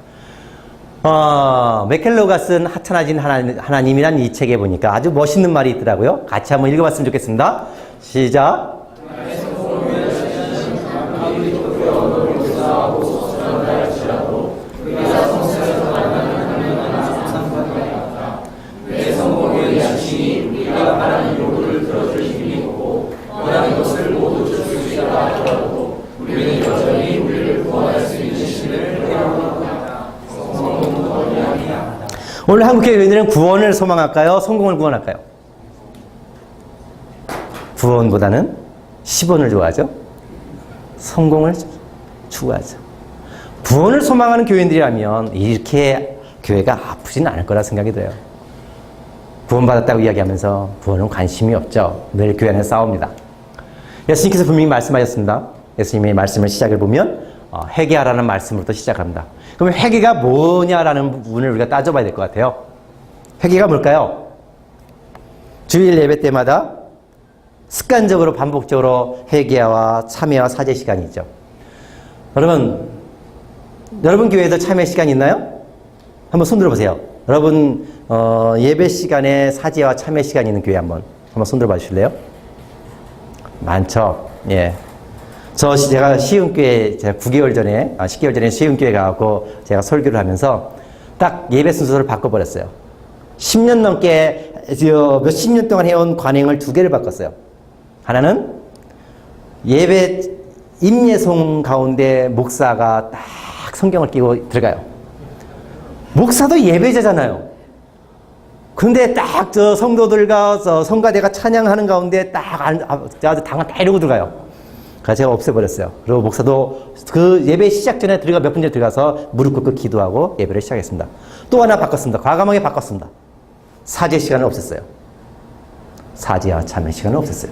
[SPEAKER 1] 맥켈로가 쓴 하찮아진 하나님이란 이 책에 보니까 아주 멋있는 말이 있더라고요. 같이 한번 읽어봤으면 좋겠습니다. 시작. 오늘 한국교회인들은 구원을 소망할까요? 성공을 구원할까요? 구원보다는 10원을 좋아하죠? 성공을 추구하죠. 구원을 소망하는 교인들이라면 이렇게 교회가 아프진 않을 거라 생각이 들어요. 구원받았다고 이야기하면서 구원은 관심이 없죠. 늘 교회 안에 싸웁니다. 예수님께서 분명히 말씀하셨습니다. 예수님의 말씀을 시작을 보면 회개하라는 말씀으로부터 시작합니다. 그럼 회개가 뭐냐라는 부분을 우리가 따져봐야 될 것 같아요. 회개가 뭘까요? 주일 예배 때마다 습관적으로 반복적으로 회개와 참회와 사죄 시간이 있죠. 여러분 교회에도 참회 시간 있나요? 한번 손 들어보세요. 여러분 예배 시간에 사죄와 참회 시간이 있는 교회 한번 손 들어봐 주실래요? 많죠. 예. 제가 시흥교회, 제가 9개월 전에, 10개월 전에 시흥교회 가고 제가 설교를 하면서 딱 예배 순서를 바꿔버렸어요. 10년 넘게, 몇십 년 동안 해온 관행을 2개를 바꿨어요. 하나는 예배 임예송 가운데 목사가 딱 성경을 끼고 들어가요. 목사도 예배자잖아요. 근데 딱 성도들과 성가대가 찬양하는 가운데 딱 당을 다 이러고 들어가요. 그래서 제가 없애버렸어요. 그리고 목사도 그 예배 시작 전에 몇 분 전에 들어가서 무릎 꿇고 기도하고 예배를 시작했습니다. 또 하나 바꿨습니다. 과감하게 바꿨습니다. 사죄 시간을 없앴어요. 사죄와 참회 시간을 없앴어요.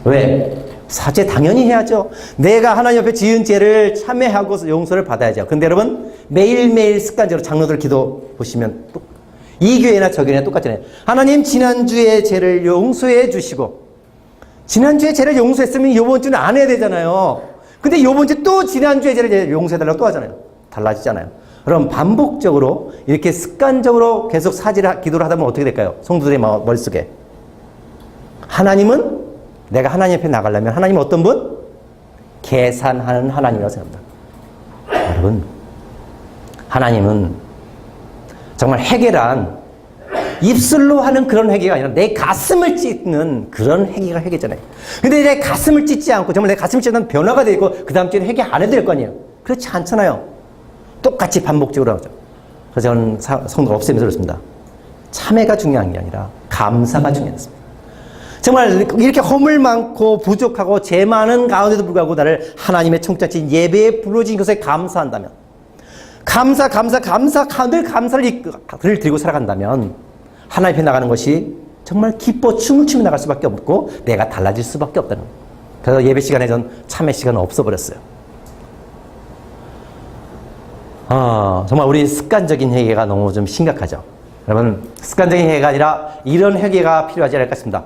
[SPEAKER 1] 왜? 사죄 당연히 해야죠. 내가 하나님 옆에 지은 죄를 참회하고 용서를 받아야죠. 근데 여러분 매일매일 습관적으로 장로들 기도 보시면 이 교회나 저 교회나 똑같잖아요. 하나님 지난주의 죄를 용서해 주시고 지난주에 죄를 용서했으면 이번 주는 안 해야 되잖아요. 근데 이번 주 또 지난주에 죄를 용서해달라고 또 하잖아요. 달라지잖아요. 그럼 반복적으로 이렇게 습관적으로 계속 기도를 하다 보면 어떻게 될까요? 성도들의 머릿속에. 하나님은 내가 하나님 앞에 나가려면 하나님은 어떤 분? 계산하는 하나님이라고 생각합니다. 여러분, 하나님은 정말 회개란 입술로 하는 그런 회개가 아니라 내 가슴을 찢는 그런 회개가 회개잖아요. 근데 내 가슴을 찢지 않고 정말 내 가슴을 찢는 변화가 되고 그 다음 주에는 회개 안 해도 될 거 아니에요. 그렇지 않잖아요. 똑같이 반복적으로 하죠. 그래서 저는 성도가 없애면서 그렇습니다. 참회가 중요한 게 아니라 감사가 중요했습니다. 정말 이렇게 허물 많고 부족하고 죄 많은 가운데도 불구하고 나를 하나님의 청자친 예배에 불러주신 것에 감사한다면, 늘 감사를 드리고 살아간다면 하나님 앞에 나가는 것이 정말 기뻐 춤을 추며 나갈 수밖에 없고 내가 달라질 수밖에 없다는 거예요. 그래서 예배 시간에 전 참회 시간은 없어버렸어요. 정말 우리 습관적인 회개가 너무 좀 심각하죠. 여러분, 습관적인 회개가 아니라 이런 회개가 필요하지 않을까 싶습니다.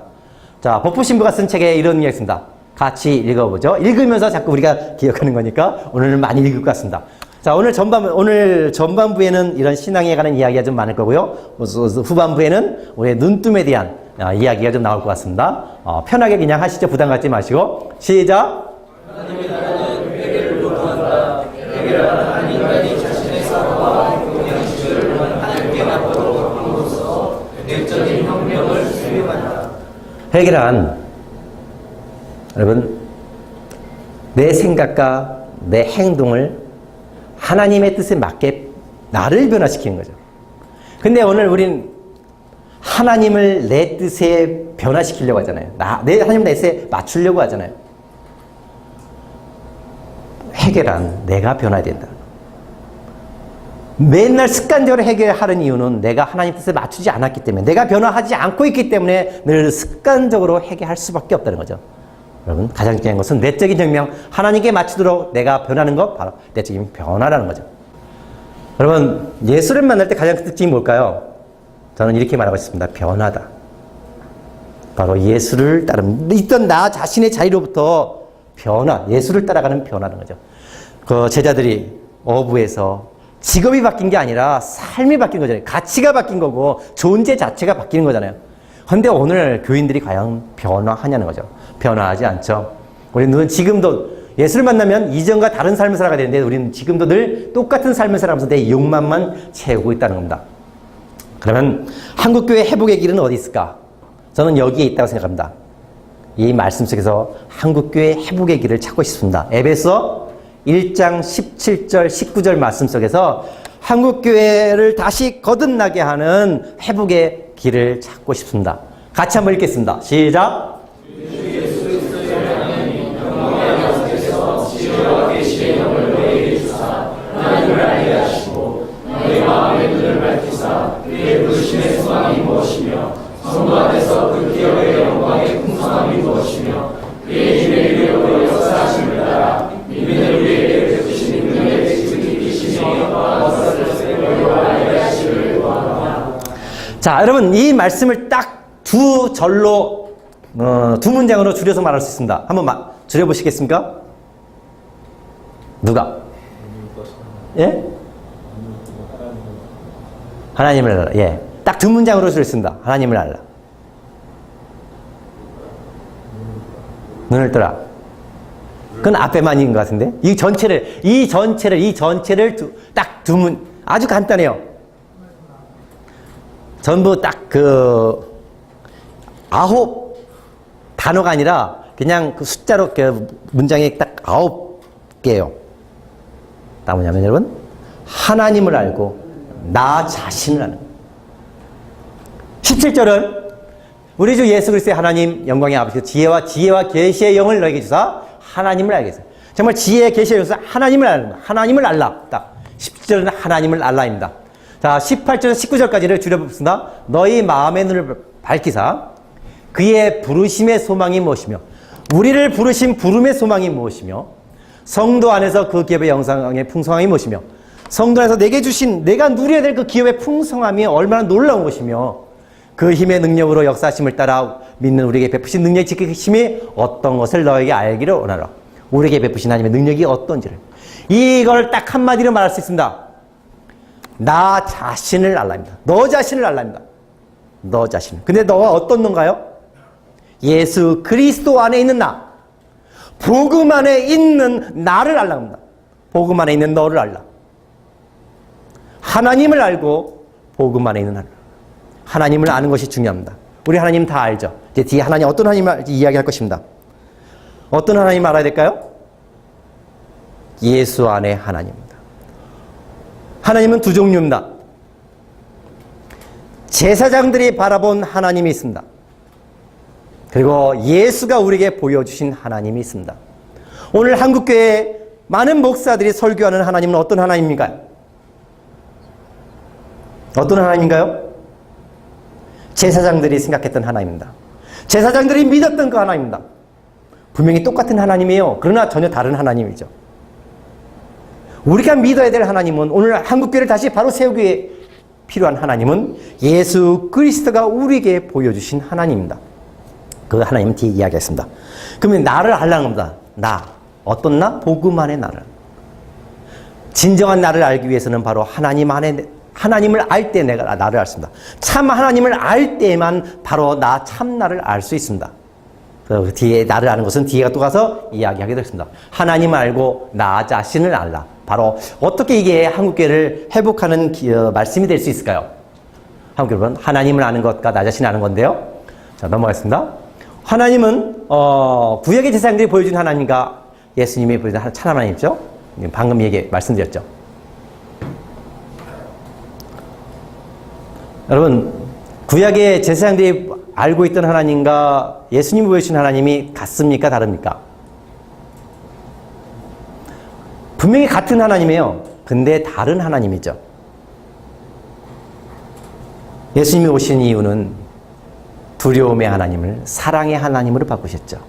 [SPEAKER 1] 자, 법부신부가 쓴 책에 이런 이야기 있습니다. 같이 읽어보죠. 읽으면서 자꾸 우리가 기억하는 거니까 오늘은 많이 읽을 것 같습니다. 자, 오늘 전반부에는 이런 신앙에 관한 이야기가 좀 많을 거고요. 후반부에는 우리의 눈뜸에 대한 이야기가 좀 나올 것 같습니다. 편하게 그냥 하시죠. 부담 갖지 마시고. 시작! 하나님의 나라는 회개를 요구한다. 회개라는 하나님까지 자신의 사과와 공양식을 하나님께 나쁘도록 함으로써 내적인 혁명을 수행한다. 회개란, 여러분, 내 생각과 내 행동을 하나님의 뜻에 맞게 나를 변화시키는 거죠. 근데 오늘 우린 하나님을 내 뜻에 변화시키려고 하잖아요. 하나님 내 뜻에 맞추려고 하잖아요. 회개란 내가 변화해야 된다. 맨날 습관적으로 회개하는 이유는 내가 하나님 뜻에 맞추지 않았기 때문에, 내가 변화하지 않고 있기 때문에 늘 습관적으로 회개할 수밖에 없다는 거죠. 여러분, 가장 중요한 것은 내적인 혁명, 하나님께 맞추도록 내가 변하는 것, 바로 내적인 변화라는 거죠. 여러분, 예수를 만날 때 가장 큰 특징이 뭘까요? 저는 이렇게 말하고 싶습니다. 변화다. 바로 예수를 따르는, 있던 나 자신의 자리로부터 예수를 따라가는 변화라는 거죠. 그 제자들이 어부에서 직업이 바뀐 게 아니라 삶이 바뀐 거잖아요. 가치가 바뀐 거고 존재 자체가 바뀌는 거잖아요. 그런데 오늘 교인들이 과연 변화하냐는 거죠. 변화하지 않죠. 우리는 지금도 예수를 만나면 이전과 다른 삶을 살아가야 되는데 우리는 지금도 늘 똑같은 삶을 살아가면서 내 욕망만 채우고 있다는 겁니다. 그러면 한국교회 회복의 길은 어디 있을까? 저는 여기에 있다고 생각합니다. 이 말씀 속에서 한국교회 회복의 길을 찾고 싶습니다. 에베소 1장 17절 19절 말씀 속에서 한국교회를 다시 거듭나게 하는 회복의 길을 찾고 싶습니다. 같이 한번 읽겠습니다. 시작!
[SPEAKER 2] 성도 안에서 그 기업의 영광의 풍성함이 무엇이며 그의 힘의 이름으로 역사하심을 따라 믿는 우리에게 베푸신 능력의 지극히 기시며 것을 알게 하시기를 원하노라.
[SPEAKER 1] 자, 여러분, 이 말씀을 딱 두 절로 두 문장으로 줄여서 말할 수 있습니다. 한번 줄여보시겠습니까? 누가? 예? 하나님을 알라. 예. 딱 두 문장으로 줄였습니다. 하나님을 알라. 눈을 떠라. 그건 앞에만 있는 것 같은데? 이 전체를 딱 두 아주 간단해요. 전부 딱 9 단어가 아니라 그냥 그 숫자로 문장이 딱 9개예요. 다 뭐냐면 여러분, 하나님을 알고 나 자신을 아는 거예요. 17절은 우리 주 예수 그리스도의 하나님 영광의 아버지께서 지혜와 계시의 영을 너에게 주사 하나님을 알게 하소서. 정말 지혜의 계시의 영을 하나님을 아는 거예요. 하나님을 알라. 딱 17절은 하나님을 알라입니다. 자, 18절 19절까지를 줄여봅시다. 너희 마음의 눈을 밝히사 그의 부르심의 소망이 무엇이며, 우리를 부르신 부름의 소망이 무엇이며, 성도 안에서 그 기업의 영상의 풍성함이 무엇이며, 성도 안에서 내게 주신 내가 누려야 될 그 기업의 풍성함이 얼마나 놀라운 것이며, 그 힘의 능력으로 역사하심을 따라 믿는 우리에게 베푸신 능력이 지키심이 어떤 것을 너에게 알기를 원하노라. 우리에게 베푸신 하나님의 능력이 어떤지를. 이걸 딱 한마디로 말할 수 있습니다. 나 자신을 알랍니다. 너 자신을 알랍니다. 너 자신. 근데 너가 어떤 넌가요? 예수 그리스도 안에 있는 나. 복음 안에 있는 나를 알랍니다. 복음 안에 있는 너를 알라. 하나님을 알고 복음 안에 있는 나를. 하나님을 아는 것이 중요합니다. 우리 하나님 다 알죠? 이제 뒤에 하나님 어떤 하나님을 이야기할 것입니다. 어떤 하나님 알아야 될까요? 예수 안에 하나님입니다. 하나님은 두 종류입니다. 제사장들이 바라본 하나님이 있습니다. 그리고 예수가 우리에게 보여주신 하나님이 있습니다. 오늘 한국교회 많은 목사들이 설교하는 하나님은 어떤 하나님인가요? 어떤 하나님인가요? 제사장들이 생각했던 하나님입니다. 제사장들이 믿었던 그 하나님입니다. 분명히 똑같은 하나님이에요. 그러나 전혀 다른 하나님이죠. 우리가 믿어야 될 하나님은, 오늘 한국교회를 다시 바로 세우기에 필요한 하나님은 예수 그리스도가 우리에게 보여주신 하나님입니다. 그 하나님 뒤에 이야기했습니다. 그러면 나를 알라는 겁니다. 나. 어떤 나? 복음 안의 나를. 진정한 나를 알기 위해서는 바로 하나님 안에, 하나님을 알 때 내가 나를 알습니다. 참 하나님을 알 때만 바로 나 참 나를 알 수 있습니다. 그 뒤에 나를 아는 것은 뒤에가 또 가서 이야기하게 되겠습니다. 하나님을 알고 나 자신을 알라. 바로 어떻게 이게 한국교회를 회복하는 말씀이 될 수 있을까요? 한국교 여러분, 하나님을 아는 것과 나 자신을 아는 건데요. 자, 넘어가겠습니다. 하나님은 구약의 제사장들이 보여준 하나님과 예수님이 보여준 참 하나님이죠. 방금 말씀드렸죠. 여러분, 구약의 제사장들이 알고 있던 하나님과 예수님이 보여주신 하나님이 같습니까? 다릅니까? 분명히 같은 하나님이에요. 근데 다른 하나님이죠. 예수님이 오신 이유는 두려움의 하나님을 사랑의 하나님으로 바꾸셨죠.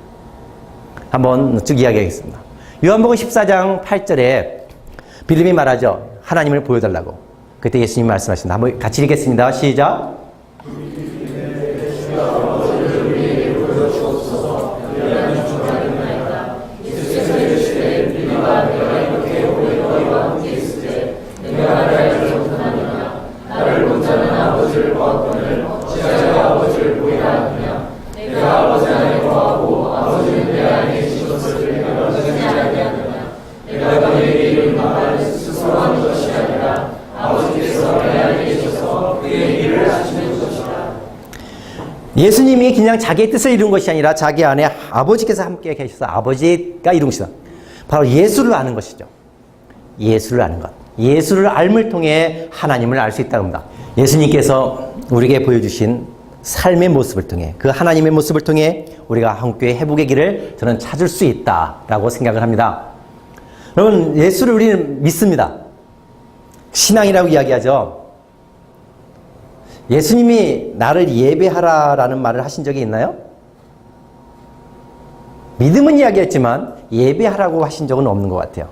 [SPEAKER 1] 한번 쭉 이야기하겠습니다. 요한복음 14장 8절에 빌립이 말하죠. 하나님을 보여달라고. 그때 예수님이 말씀하신다. 한번 같이 읽겠습니다. 시작. 예수님이 그냥 자기의 뜻을 이룬 것이 아니라 자기 안에 아버지께서 함께 계셔서 아버지가 이룬 것이다. 바로 예수를 아는 것이죠. 예수를 아는 것. 예수를 알을 통해 하나님을 알 수 있다는 겁니다. 예수님께서 우리에게 보여주신 삶의 모습을 통해, 그 하나님의 모습을 통해 우리가 한국교회 회복의 길을 저는 찾을 수 있다라고 생각을 합니다. 여러분, 예수를 우리는 믿습니다. 신앙이라고 이야기하죠. 예수님이 나를 예배하라라는 말을 하신 적이 있나요? 믿음은 이야기했지만 예배하라고 하신 적은 없는 것 같아요.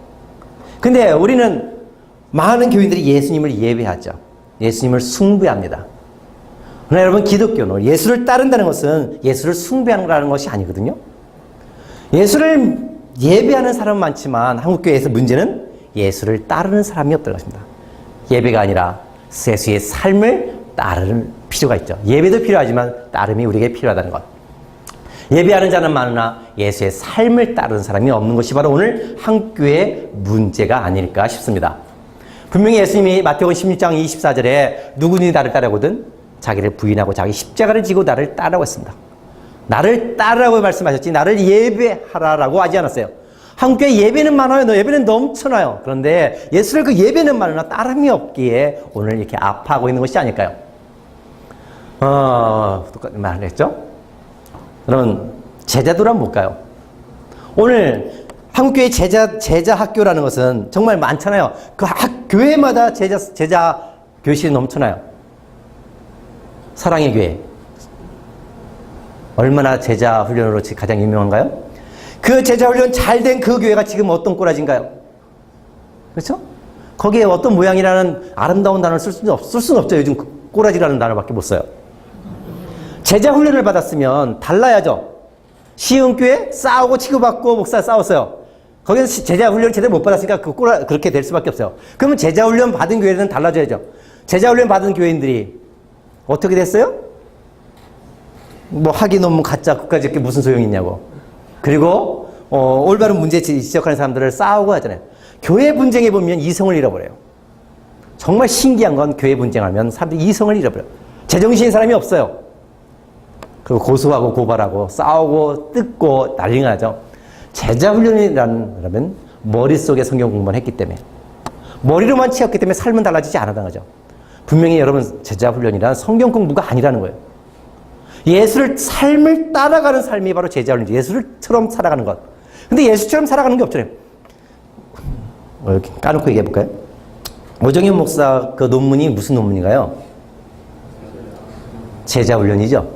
[SPEAKER 1] 근데 우리는 많은 교인들이 예수님을 예배하죠. 예수님을 숭배합니다. 그러나 여러분, 기독교는 예수를 따른다는 것은 예수를 숭배하는 것이 아니거든요. 예수를 예배하는 사람은 많지만 한국교회에서 문제는 예수를 따르는 사람이 없다는 것입니다. 예배가 아니라 예수의 삶을 따르는 필요가 있죠. 예배도 필요하지만 따름이 우리에게 필요하다는 것. 예배하는 자는 많으나 예수의 삶을 따르는 사람이 없는 것이 바로 오늘 한국교회의 문제가 아닐까 싶습니다. 분명히 예수님이 마태복음 16장 24절에 누구니 나를 따르거든 자기를 부인하고 자기 십자가를 지고 나를 따르라고 했습니다. 나를 따르라고 말씀하셨지 나를 예배하라라고 하지 않았어요. 한국교회 예배는 많아요. 예배는 넘쳐나요. 그런데 예수를 그 예배는 많으나 따름이 없기에 오늘 이렇게 아파하고 있는 것이 아닐까요? 똑같은 말을 했죠? 여러분, 제자도란 뭘까요? 오늘 한국교회 제자 학교라는 것은 정말 많잖아요. 그 교회마다 제자 교실이 넘쳐나요. 사랑의 교회. 얼마나 제자 훈련으로 가장 유명한가요? 그 제자 훈련 잘 된 그 교회가 지금 어떤 꼬라지인가요? 그렇죠? 거기에 어떤 모양이라는 아름다운 단어를 쓸 수는 없죠. 요즘 꼬라지라는 단어밖에 못 써요. 제자 훈련을 받았으면 달라야죠. 시흥교회 싸우고 치고받고 목사 싸웠어요. 거기는 제자 훈련 제대로 못 받았으니까 그렇게 될 수밖에 없어요. 그러면 제자 훈련 받은 교회는 달라져야죠. 제자 훈련 받은 교회인들이 어떻게 됐어요? 뭐 학위 논문 가짜 그까지 이렇게 무슨 소용이 있냐고. 그리고 올바른 문제 지적하는 사람들을 싸우고 하잖아요. 교회 분쟁에 보면 이성을 잃어버려요. 정말 신기한 건 교회 분쟁하면 사람들이 이성을 잃어버려요. 제정신인 사람이 없어요. 그리고 고소하고 고발하고 싸우고 뜯고 난리가 나죠. 제자훈련이라는 머릿속에 성경 공부만 했기 때문에 머리로만 채웠기 때문에 삶은 달라지지 않았다는 거죠. 분명히 여러분 제자훈련이란 성경 공부가 아니라는 거예요. 예수를 삶을 따라가는 삶이 바로 제자훈련이죠. 예수처럼 살아가는 것. 근데 예수처럼 살아가는 게 없잖아요. 이렇게 까놓고 얘기해 볼까요? 오정현 목사 그 논문이 무슨 논문인가요? 제자훈련이죠.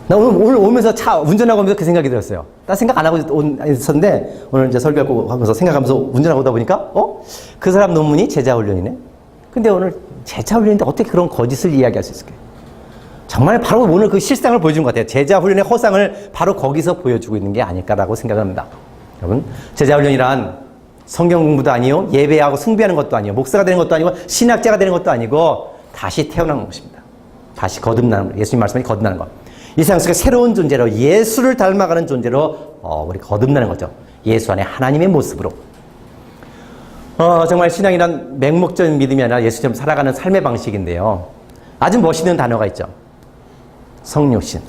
[SPEAKER 1] 나 오늘 오면서 차 운전하고 오면서 그 생각이 들었어요. 나 생각 안 하고 있었는데 오늘 이제 설교하고 하면서 생각하면서 운전하고 오다 보니까 그 사람 논문이 제자훈련이네. 근데 오늘 제자훈련인데 어떻게 그런 거짓을 이야기할 수 있을까요? 정말 바로 오늘 그 실상을 보여준 것 같아요. 제자훈련의 허상을 바로 거기서 보여주고 있는 게 아닐까라고 생각합니다. 여러분, 제자훈련이란 성경 공부도 아니요, 예배하고 숭배하는 것도 아니요, 목사가 되는 것도 아니고 신학자가 되는 것도 아니고 다시 태어나는 것입니다. 다시 거듭나는 것. 예수님 말씀이 거듭나는 것. 이 세상 속에 새로운 존재로 예수를 닮아가는 존재로 우리 거듭나는 거죠. 예수 안에 하나님의 모습으로. 정말 신앙이란 맹목적인 믿음이 아니라 예수처럼 살아가는 삶의 방식인데요. 아주 멋있는 단어가 있죠. 성육신.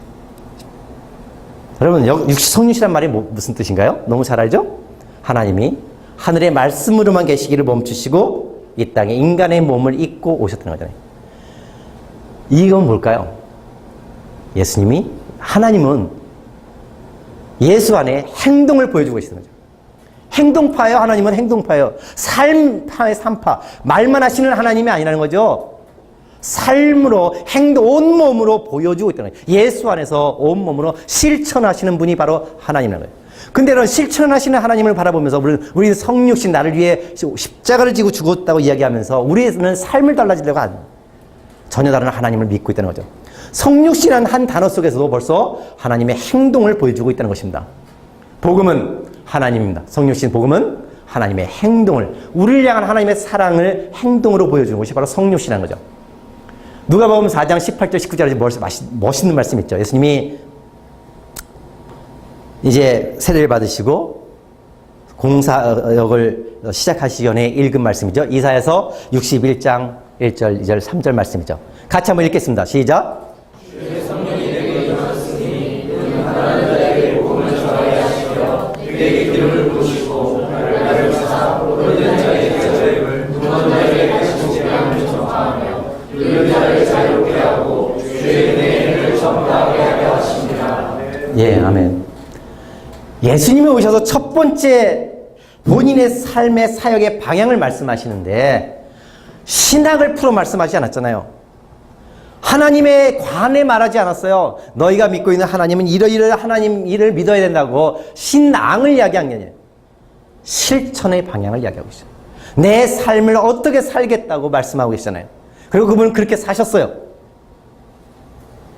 [SPEAKER 1] 여러분, 성육신이란 말이 무슨 뜻인가요? 너무 잘 알죠? 하나님이 하늘의 말씀으로만 계시기를 멈추시고 이 땅에 인간의 몸을 입고 오셨다는 거잖아요. 이건 뭘까요? 예수님이, 하나님은 예수 안에 행동을 보여주고 계시는 거죠. 행동파예요. 하나님은 행동파예요. 삶파의 삶파. 말만 하시는 하나님이 아니라는 거죠. 삶으로, 온몸으로 보여주고 있다는 거예요. 예수 안에서 온몸으로 실천하시는 분이 바로 하나님이라는 거예요. 근데 이런 실천하시는 하나님을 바라보면서 우리는 성육신 나를 위해 십자가를 지고 죽었다고 이야기하면서 우리는 삶을 달라지려고 전혀 다른 하나님을 믿고 있다는 거죠. 성육신이라는 한 단어 속에서도 벌써 하나님의 행동을 보여주고 있다는 것입니다. 복음은 하나님입니다. 성육신 복음은 하나님의 행동을, 우리를 향한 하나님의 사랑을 행동으로 보여주는 것이 바로 성육신이라는 거죠. 누가복음 4장 18절 19절에 멋있는 말씀이 있죠. 예수님이 이제 세례를 받으시고 공사역을 시작하시기 전에 읽은 말씀이죠. 이사야서 61장 1절, 2절, 3절 말씀이죠. 같이 한번 읽겠습니다. 시작.
[SPEAKER 2] 주의 성령이 내게 임하셨으니 그는 가난한 자에게 복음을 전하게 하시며 그에게 기름을 부으시고 나를 주사 모든 자에게 자유를 무너진 자에게 다시 제함을 전파하며 눌린 자를 자유롭게 하고 주의 은혜를 전파하게 하려 하십니다.
[SPEAKER 1] 예, 아멘. 예수님이 오셔서 첫 번째 본인의 삶의 사역의 방향을 말씀하시는데 신학을 풀어 말씀하지 않았잖아요. 하나님에 관해 말하지 않았어요. 너희가 믿고 있는 하나님은 이러이러 하나님 일을 믿어야 된다고 신앙을 이야기한 게 아니에요. 실천의 방향을 이야기하고 있어요. 내 삶을 어떻게 살겠다고 말씀하고 계시잖아요. 그리고 그분은 그렇게 사셨어요.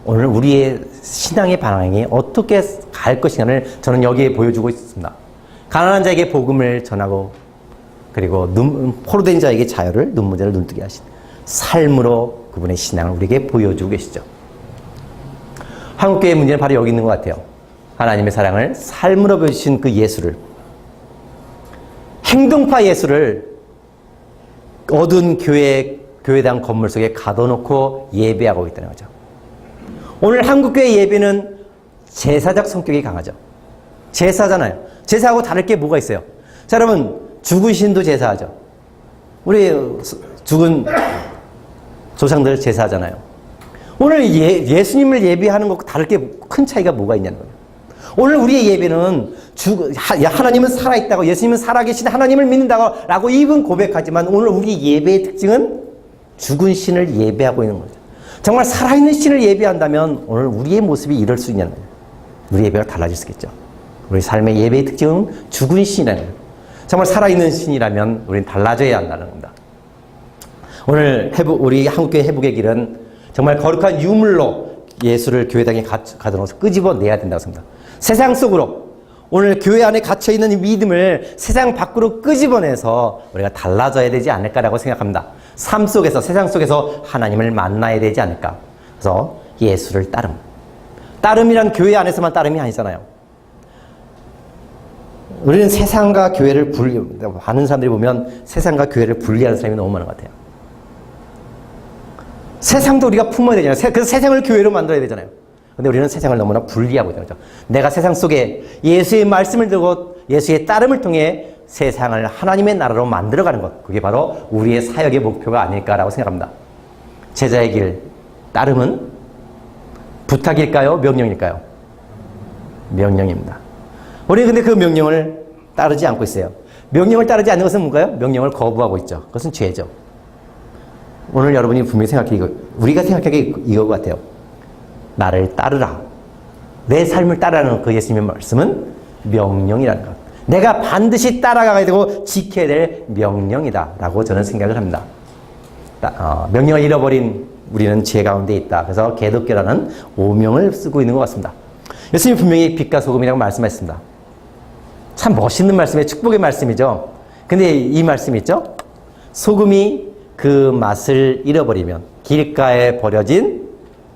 [SPEAKER 1] 오늘 우리의 신앙의 방향이 어떻게 갈 것인가를 저는 여기에 보여주고 있습니다. 가난한 자에게 복음을 전하고 그리고 포로된 자에게 자유를, 눈먼 자를 눈뜨게 하신 삶으로 그분의 신앙을 우리에게 보여주고 계시죠. 한국교회의 문제는 바로 여기 있는 것 같아요. 하나님의 사랑을 삶으로 보여주신 그 예수를, 행동파 예수를 어두운 교회당 건물 속에 가둬놓고 예배하고 있다는 거죠. 오늘 한국교회 예배는 제사적 성격이 강하죠. 제사잖아요. 제사하고 다를 게 뭐가 있어요? 자, 여러분, 죽은 신도 제사하죠. 우리 죽은 조상들 제사하잖아요. 오늘 예수님을 예배하는 것과 다를 게 큰 차이가 뭐가 있냐는 거예요. 오늘 우리의 예배는 하나님은 살아있다고, 예수님은 살아계신 하나님을 믿는다고 라고 입은 고백하지만 오늘 우리 예배의 특징은 죽은 신을 예배하고 있는 거죠. 정말 살아있는 신을 예배한다면 오늘 우리의 모습이 이럴 수 있냐는 거예요. 우리 예배가 달라질 수 있겠죠. 우리 삶의 예배의 특징은 죽은 신이라는 거예요. 정말 살아있는 신이라면 우리는 달라져야 한다는 겁니다. 오늘 우리 한국교회 회복의 길은 정말 거룩한 유물로 예수를 교회당에 가둬놓아서 끄집어내야 된다고 생각합니다. 세상 속으로 오늘 교회 안에 갇혀있는 이 믿음을 세상 밖으로 끄집어내서 우리가 달라져야 되지 않을까라고 생각합니다. 삶 속에서, 세상 속에서 하나님을 만나야 되지 않을까. 그래서 예수를 따름. 따름이란 교회 안에서만 따름이 아니잖아요. 우리는 세상과 교회를 많은 사람들이 보면 세상과 교회를 분리하는 사람이 너무 많은 것 같아요. 세상도 우리가 품어야 되잖아요. 그래서 세상을 교회로 만들어야 되잖아요. 근데 우리는 세상을 너무나 분리하고 있는 거죠. 내가 세상 속에 예수의 말씀을 들고 예수의 따름을 통해 세상을 하나님의 나라로 만들어가는 것. 그게 바로 우리의 사역의 목표가 아닐까라고 생각합니다. 제자의 길, 따름은 부탁일까요? 명령일까요? 명령입니다. 우리는 근데 그 명령을 따르지 않고 있어요. 명령을 따르지 않는 것은 뭔가요? 명령을 거부하고 있죠. 그것은 죄죠. 오늘 여러분이 분명히 우리가 생각하기 이거 같아요. 나를 따르라. 내 삶을 따르라는 그 예수님의 말씀은 명령이라는 것. 내가 반드시 따라가야 되고 지켜야 될 명령이다 라고 저는 생각을 합니다. 명령을 잃어버린 우리는 죄 가운데 있다. 그래서 개독교라는 오명을 쓰고 있는 것 같습니다. 예수님이 분명히 빛과 소금이라고 말씀하셨습니다. 참 멋있는 말씀이에요. 축복의 말씀이죠. 근데 이 말씀이 있죠. 소금이 그 맛을 잃어버리면 길가에 버려진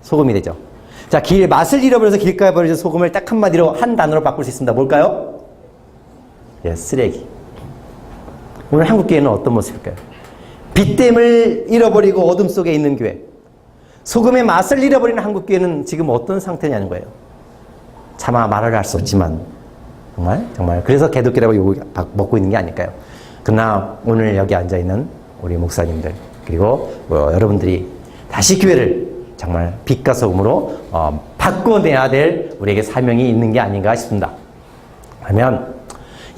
[SPEAKER 1] 소금이 되죠. 자, 맛을 잃어버려서 길가에 버려진 소금을 딱 한마디로 한 단어로 바꿀 수 있습니다. 뭘까요? 예, 쓰레기. 오늘 한국교회는 어떤 모습일까요? 빛됨을 잃어버리고 어둠 속에 있는 교회. 소금의 맛을 잃어버리는 한국교회는 지금 어떤 상태냐는 거예요. 차마 말을 할 수 없지만 정말 그래서 개독교라고 욕을 먹고 있는 게 아닐까요? 그러나 오늘 여기 앉아있는 우리 목사님들 그리고 여러분들이 다시 교회를 정말 빛과 소금으로 바꿔내야 될 우리에게 사명이 있는 게 아닌가 싶습니다. 그러면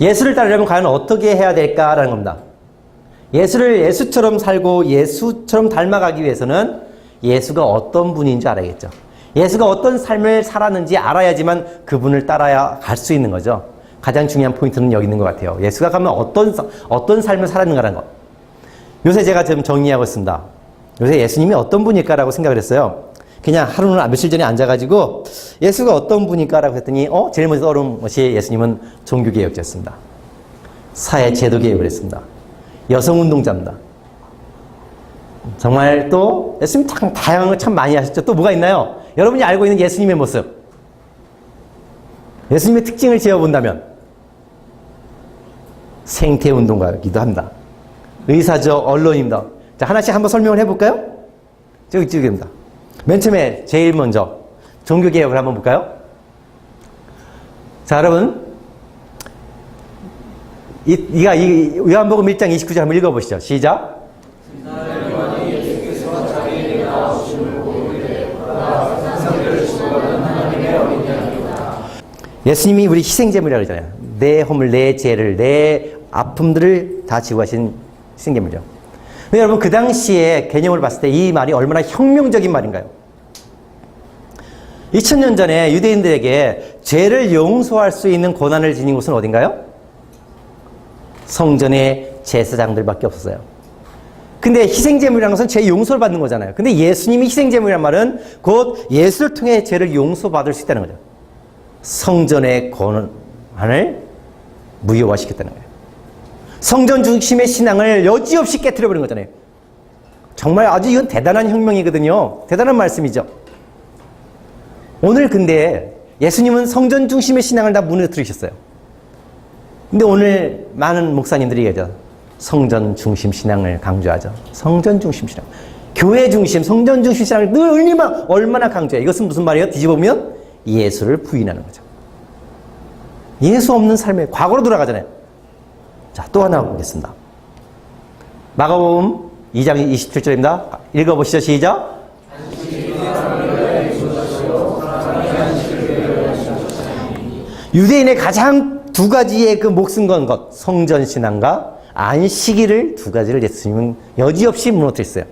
[SPEAKER 1] 예수를 따르려면 과연 어떻게 해야 될까라는 겁니다. 예수처럼 살고 예수처럼 닮아가기 위해서는 예수가 어떤 분인지 알아야겠죠. 예수가 어떤 삶을 살았는지 알아야지만 그분을 따라야 갈 수 있는 거죠. 가장 중요한 포인트는 여기 있는 것 같아요. 예수가 가면 어떤 삶을 살았는가라는 것. 요새 제가 지금 정리하고 있습니다. 요새 예수님이 어떤 분일까라고 생각을 했어요. 그냥 하루는 며칠 전에 앉아가지고 예수가 어떤 분일까라고 했더니 제일 먼저 떠오른 것이 예수님은 종교개혁자였습니다. 사회제도개혁을 했습니다. 여성운동자입니다. 정말 또 예수님 참 다양한 걸 참 많이 하셨죠. 또 뭐가 있나요? 여러분이 알고 있는 예수님의 모습. 예수님의 특징을 지어본다면 생태운동가이기도 합니다. 의사죠. 언론입니다. 자, 하나씩 한번 설명을 해볼까요? 저기입니다. 맨 처음에 제일 먼저 종교개혁을 한번 볼까요? 자, 여러분 요한복음 1장 29절 한번 읽어보시죠. 시작. 예수님이 우리 희생제물이라고 그러잖아요. 내 허물, 내 죄를, 내 아픔들을 다 지고 가신 희생제물이죠. 근데 여러분 그 당시에 개념을 봤을 때 이 말이 얼마나 혁명적인 말인가요? 2000년 전에 유대인들에게 죄를 용서할 수 있는 권한을 지닌 곳은 어딘가요? 성전의 제사장들밖에 없었어요. 근데 희생제물이라는 것은 죄 용서를 받는 거잖아요. 근데 예수님이 희생제물이란 말은 곧 예수를 통해 죄를 용서받을 수 있다는 거죠. 성전의 권한을 무효화시켰다는 거예요. 성전 중심의 신앙을 여지없이 깨트려버린 거잖아요. 정말 아주 이건 대단한 혁명이거든요. 대단한 말씀이죠. 오늘 근데 예수님은 성전 중심의 신앙을 다 무너뜨리셨어요. 근데 오늘 많은 목사님들이 얘기하죠. 성전 중심 신앙을 강조하죠. 성전 중심 신앙. 교회 중심, 성전 중심 신앙을 늘 얼마나 강조해요. 이것은 무슨 말이에요? 뒤집어보면 예수를 부인하는 거죠. 예수 없는 삶에 과거로 돌아가잖아요. 자, 또 하나 보겠습니다. 마가복음 2장 27절입니다. 읽어보시죠. 시작. 유대인의 가장 두 가지의 그 목숨 건 것, 성전 신앙과 안식일을 두 가지를 예수님은 여지없이 무너뜨렸어요.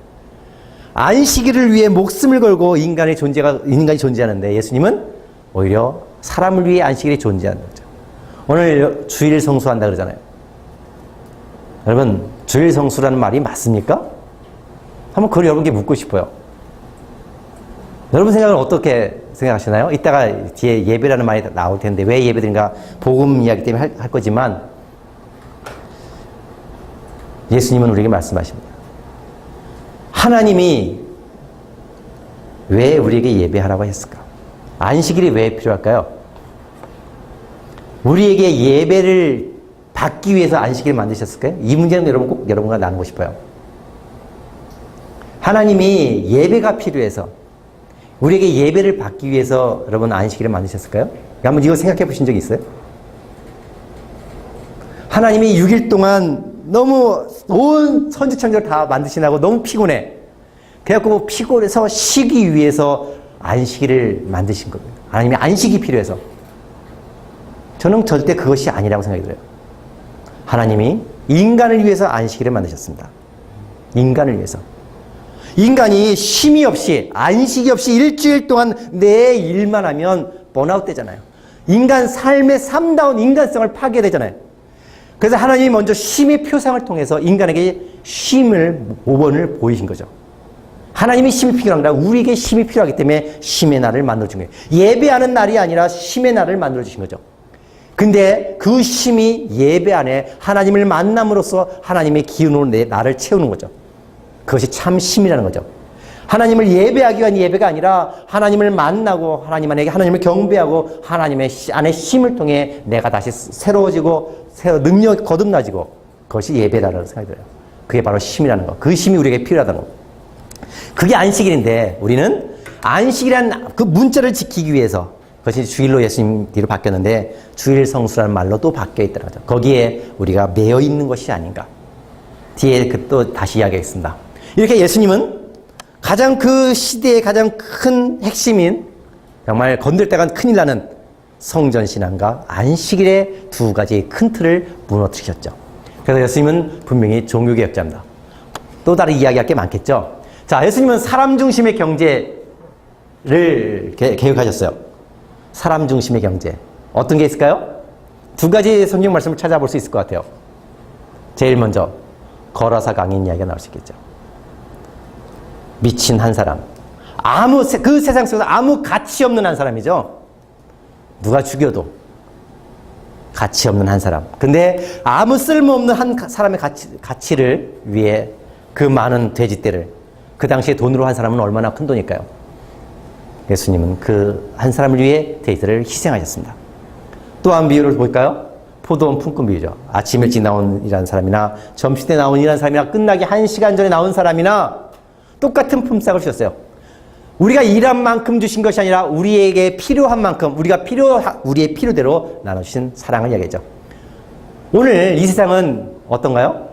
[SPEAKER 1] 안식일을 위해 목숨을 걸고 인간이 존재하는데 예수님은 오히려 사람을 위해 안식일이 존재하는 거죠. 오늘 주일 성수한다 그러잖아요. 여러분, 주일 성수라는 말이 맞습니까? 한번 그걸 여러분께 묻고 싶어요. 여러분 생각은 어떻게 생각하시나요? 이따가 뒤에 예배라는 말이 나올 텐데 왜 예배드린가 복음 이야기 때문에 할 거지만 예수님은 우리에게 말씀하십니다. 하나님이 왜 우리에게 예배하라고 했을까? 안식일이 왜 필요할까요? 우리에게 예배를 받기 위해서 안식일을 만드셨을까요? 이 문제는 여러분 꼭 여러분과 나누고 싶어요. 하나님이 예배가 필요해서 우리에게 예배를 받기 위해서 여러분 안식일을 만드셨을까요? 한번 이거 생각해 보신 적 있어요? 하나님이 6일 동안 너무 온 선지창조를 다 만드시나고 너무 피곤해. 그래갖고 피곤해서 쉬기 위해서 안식일을 만드신 겁니다. 하나님이 안식이 필요해서. 저는 절대 그것이 아니라고 생각이 들어요. 하나님이 인간을 위해서 안식일을 만드셨습니다. 인간을 위해서. 인간이 쉼이 없이 안식이 없이 일주일 동안 내 일만 하면 번아웃 되잖아요. 인간 삶의 삶다운 인간성을 파괴되잖아요. 그래서 하나님이 먼저 쉼의 표상을 통해서 인간에게 쉼을 모범을 보이신 거죠. 하나님이 쉼이 필요한 게 아니라 우리에게 쉼이 필요하기 때문에 쉼의 날을 만들어준 거예요. 예배하는 날이 아니라 쉼의 날을 만들어주신 거죠. 근데 그 쉼이 예배 안에 하나님을 만남으로써 하나님의 기운으로 내 나를 채우는 거죠. 그것이 참 쉼이라는 거죠. 하나님을 예배하기 위한 예배가 아니라 하나님을 만나고 하나님 안에 하나님을 경배하고 하나님의 안에 쉼을 통해 내가 다시 새로워지고 능력이 거듭나지고 그것이 예배라는 생각이 들어요. 그게 바로 쉼이라는 거. 그 쉼이 우리에게 필요하다는 거. 그게 안식일인데 우리는 안식이라는 그 문자를 지키기 위해서 그것이 주일로 예수님 뒤로 바뀌었는데 주일 성수라는 말로 또 바뀌어 있다는 거죠. 거기에 우리가 매여 있는 것이 아닌가. 뒤에 또 다시 이야기하겠습니다. 이렇게 예수님은 가장 그 시대의 가장 큰 핵심인 정말 건들 때가 큰일 나는 성전신앙과 안식일의 두 가지 큰 틀을 무너뜨리셨죠. 그래서 예수님은 분명히 종교개혁자입니다. 또 다른 이야기할 게 많겠죠. 자, 예수님은 사람 중심의 경제를 개혁하셨어요. 사람 중심의 경제. 어떤 게 있을까요? 두 가지 성경 말씀을 찾아볼 수 있을 것 같아요. 제일 먼저 거라사 강인 이야기가 나올 수 있겠죠. 미친 한 사람. 그 세상 속에서 아무 가치 없는 한 사람이죠. 누가 죽여도 가치 없는 한 사람. 근데 아무 쓸모없는 한 사람의 가치를 위해 그 많은 돼지떼를 그 당시에 돈으로 한 사람은 얼마나 큰 돈일까요? 예수님은 그 한 사람을 위해 돼지떼를 희생하셨습니다. 또 한 비유를 볼까요? 포도원 품꾼 비유죠. 아침 일찍 나온 일하는 사람이나 점심때 나온 일하는 사람이나 끝나기 1시간 전에 나온 사람이나 똑같은 품삯을 주셨어요. 우리가 일한 만큼 주신 것이 아니라 우리에게 필요한 만큼 우리의 필요대로 나눠주신 사랑을 이야기하죠. 오늘 이 세상은 어떤가요?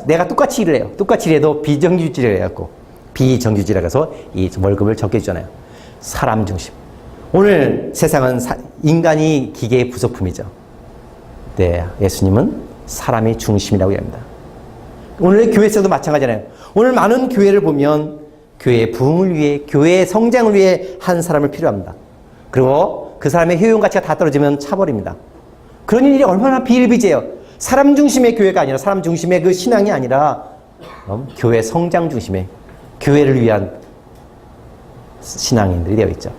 [SPEAKER 1] 내가 똑같이 일을 해요. 똑같이 일해도 비정규직을 해갖고 비정규직이라고 해서 이 월급을 적게 주잖아요. 사람 중심. 오늘 세상은 인간이 기계의 부속품이죠. 네, 예수님은 사람이 중심이라고 합니다. 오늘 교회에서도 마찬가지잖아요. 오늘 많은 교회를 보면 교회의 부흥을 위해, 교회의 성장을 위해 한 사람을 필요합니다. 그리고 그 사람의 효용 가치가 다 떨어지면 차버립니다. 그런 일이 얼마나 비일비재해요. 사람 중심의 교회가 아니라 사람 중심의 그 신앙이 아니라 교회 성장 중심의 교회를 위한 신앙인들이 되어 있죠.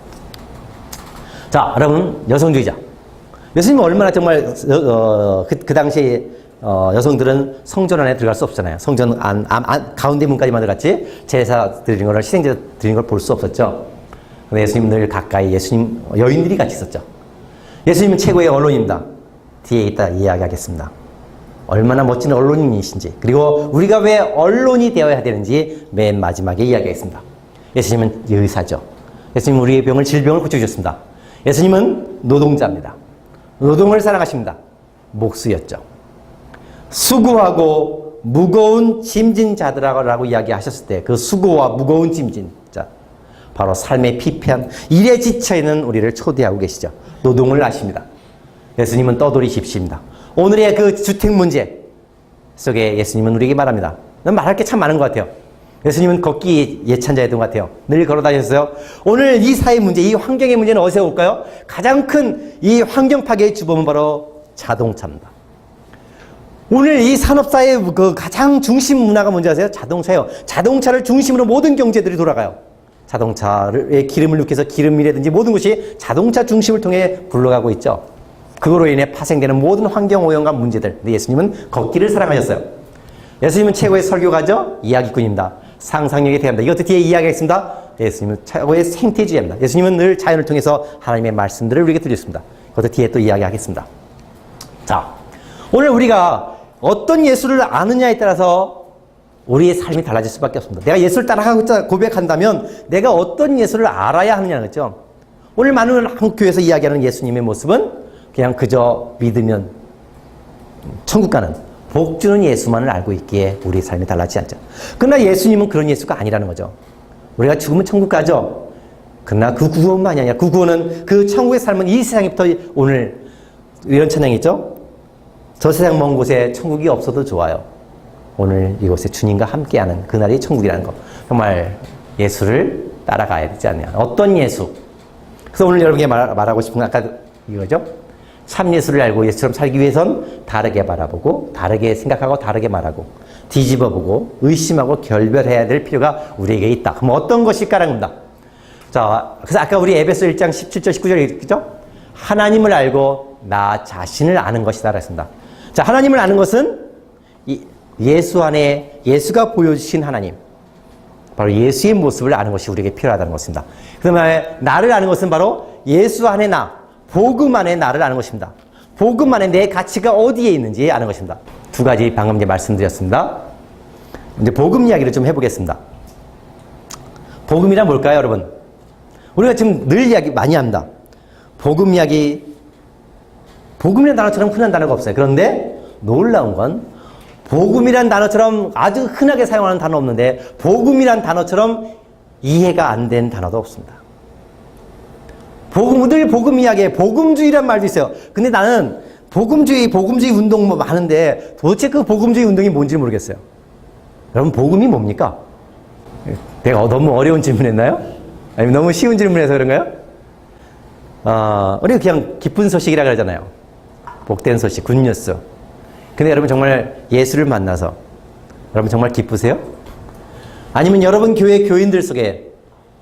[SPEAKER 1] 자, 여러분 여성주의자. 예수님은 얼마나 정말 그 당시에 여성들은 성전 안에 들어갈 수 없잖아요. 성전 가운데 문까지만 들어갔지 제사 드리는 걸 희생제사 드리는 걸 볼 수 없었죠. 근데 예수님 늘 가까이 여인들이 같이 있었죠. 예수님은 최고의 언론입니다. 뒤에 이따 이야기하겠습니다. 얼마나 멋진 언론인이신지 그리고 우리가 왜 언론이 되어야 되는지 맨 마지막에 이야기하겠습니다. 예수님은 의사죠. 예수님은 우리의 질병을 고쳐주셨습니다. 예수님은 노동자입니다. 노동을 사랑하십니다. 목수였죠. 수고하고 무거운 짐진 자들아라고 이야기하셨을 때 그 수고와 무거운 짐진 자 바로 삶의 피폐한 일에 지쳐있는 우리를 초대하고 계시죠. 노동을 아십니다. 예수님은 떠돌이십시입니다. 오늘의 그 주택 문제 속에 예수님은 우리에게 말합니다. 말할 게 참 많은 것 같아요. 예수님은 걷기 예찬자였던 것 같아요. 늘 걸어다녔어요. 오늘 이 사회 문제, 이 환경의 문제는 어디서 올까요? 가장 큰 이 환경 파괴의 주범은 바로 자동차입니다. 오늘 이 산업사의 그 가장 중심 문화가 뭔지 아세요? 자동차예요. 자동차를 중심으로 모든 경제들이 돌아가요. 자동차의 기름을 넣기 위해서 기름이라든지 모든 것이 자동차 중심을 통해 굴러가고 있죠. 그거로 인해 파생되는 모든 환경오염과 문제들. 근데 예수님은 걷기를 사랑하셨어요. 예수님은 최고의 설교가죠. 이야기꾼입니다. 상상력이 대합니다. 이것도 뒤에 이야기하겠습니다. 예수님은 최고의 생태주의입니다. 예수님은 늘 자연을 통해서 하나님의 말씀들을 우리에게 들렸습니다. 그것도 뒤에 또 이야기하겠습니다. 자, 오늘 우리가 어떤 예수를 아느냐에 따라서 우리의 삶이 달라질 수밖에 없습니다. 내가 예수를 따라가고 있다 고백한다면 내가 어떤 예수를 알아야 하느냐는 거죠. 오늘 많은 한국 교회에서 이야기하는 예수님의 모습은 그냥 그저 믿으면 천국 가는 복 주는 예수만을 알고 있기에 우리의 삶이 달라지지 않죠. 그러나 예수님은 그런 예수가 아니라는 거죠. 우리가 죽으면 천국 가죠. 그러나 그 구원만이 아니라 그 구원은 그 천국의 삶은 이 세상부터 오늘 이런 찬양이 있죠. 저 세상 먼 곳에 천국이 없어도 좋아요. 오늘 이곳에 주님과 함께하는 그날이 천국이라는 거. 정말 예수를 따라가야 되지 않냐. 어떤 예수? 그래서 오늘 여러분에게 말하고 싶은 건 아까 이거죠. 참 예수를 알고 예수처럼 살기 위해선 다르게 바라보고 다르게 생각하고 다르게 말하고 뒤집어보고 의심하고 결별해야 될 필요가 우리에게 있다. 그럼 어떤 것일까라는 겁니다. 자, 그래서 아까 우리 에베소 1장 17절 19절에 읽었죠? 하나님을 알고 나 자신을 아는 것이다 그랬습니다. 자, 하나님을 아는 것은 예수 안에 예수가 보여주신 하나님, 바로 예수의 모습을 아는 것이 우리에게 필요하다는 것입니다. 그 다음에 나를 아는 것은 바로 예수 안에 나, 복음 안에 나를 아는 것입니다. 복음 안에 내 가치가 어디에 있는지 아는 것입니다. 두 가지 방금 이제 말씀드렸습니다. 이제 복음 이야기를 좀 해보겠습니다. 복음이란 뭘까요, 여러분? 우리가 지금 늘 이야기 많이 합니다. 복음 이야기, 복음이라는 단어처럼 흔한 단어가 없어요. 그런데 놀라운 건 복음이란 단어처럼 아주 흔하게 사용하는 단어 없는데 복음이란 단어처럼 이해가 안 된 단어도 없습니다. 늘 복음 이야기에 복음주의란 말도 있어요. 근데 나는 복음주의 운동 뭐 많은데 도대체 그 복음주의 운동이 뭔지 모르겠어요. 여러분, 복음이 뭡니까? 내가 너무 어려운 질문했나요? 아니면 너무 쉬운 질문해서 그런가요? 우리가 그냥 기쁜 소식이라 그러잖아요. 복된 소식, 굿뉴스. 근데 여러분 정말 예수를 만나서 여러분 정말 기쁘세요? 아니면 여러분 교회 교인들 속에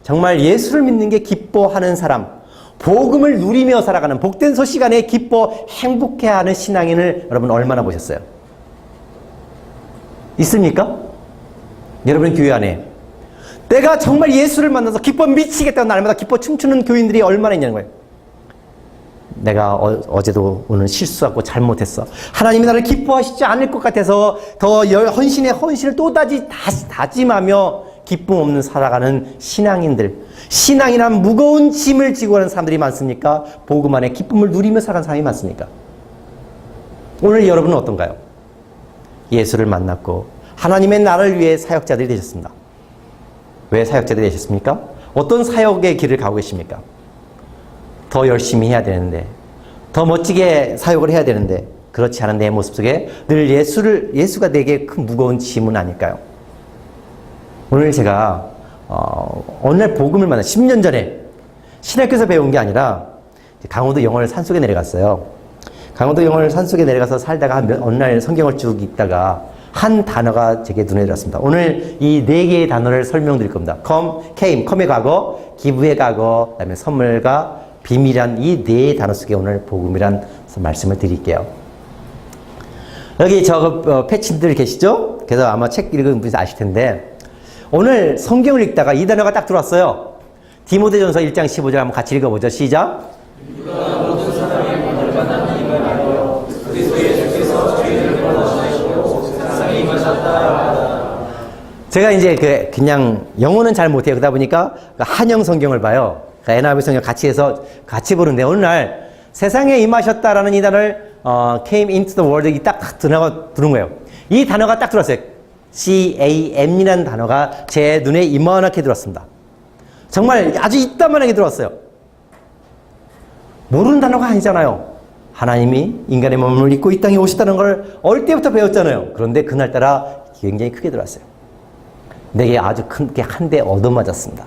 [SPEAKER 1] 정말 예수를 믿는 게 기뻐하는 사람, 복음을 누리며 살아가는 복된 소식 안에 기뻐 행복해하는 신앙인을 여러분 얼마나 보셨어요? 있습니까? 여러분 교회 안에 내가 정말 예수를 만나서 기뻐 미치겠다는 날마다 기뻐 춤추는 교인들이 얼마나 있냐는 거예요. 내가 어제도 오늘 실수하고 잘못했어. 하나님이 나를 기뻐하시지 않을 것 같아서 더 헌신을 또 다짐하며 기쁨 없는 살아가는 신앙인들. 신앙이란 무거운 짐을 지고 가는 사람들이 많습니까? 복음 안에 기쁨을 누리며 살아가는 사람이 많습니까? 오늘 여러분은 어떤가요? 예수를 만났고 하나님의 나라를 위해 사역자들이 되셨습니다. 왜 사역자들이 되셨습니까? 어떤 사역의 길을 가고 계십니까? 더 열심히 해야 되는데, 더 멋지게 사역을 해야 되는데 그렇지 않은 내 모습 속에 늘 예수가 내게 큰 무거운 짐은 아닐까요? 오늘 제가 어느 날 복음을 만나 10년 전에 신학교에서 배운 게 아니라 강원도 영월 산속에 내려갔어요. 강원도 영월 산속에 내려가서 살다가 어느 날 성경을 쭉 읽다가 한 단어가 제게 눈에 들었습니다. 오늘 이 4개의 단어를 설명드릴 겁니다. come의 과거, give의 과거, 그다음에 선물과 비밀이란 이 4 단어 속에 오늘 복음이란 말씀을 드릴게요. 여기 패친들 계시죠? 그래서 아마 책 읽은 분이 아실 텐데 오늘 성경을 읽다가 이 단어가 딱 들어왔어요. 디모데전서 1장 15절 한번 같이 읽어보죠. 시작. 제가 이제 그냥 영어는 잘 못해요. 그러다 보니까 한영 성경을 봐요. NIV 성경 같이 보는데 어느 날 세상에 임하셨다라는 이 단어를 came into the world 딱 들은 거예요. 이 단어가 딱 들었어요. CAM이라는 단어가 제 눈에 이만하게 들었습니다. 정말 아주 이따만하게 들었어요. 모르는 단어가 아니잖아요. 하나님이 인간의 몸을 입고 이 땅에 오셨다는 걸 어릴 때부터 배웠잖아요. 그런데 그날따라 굉장히 크게 들었어요. 내게 아주 크게 한 대 얻어맞았습니다.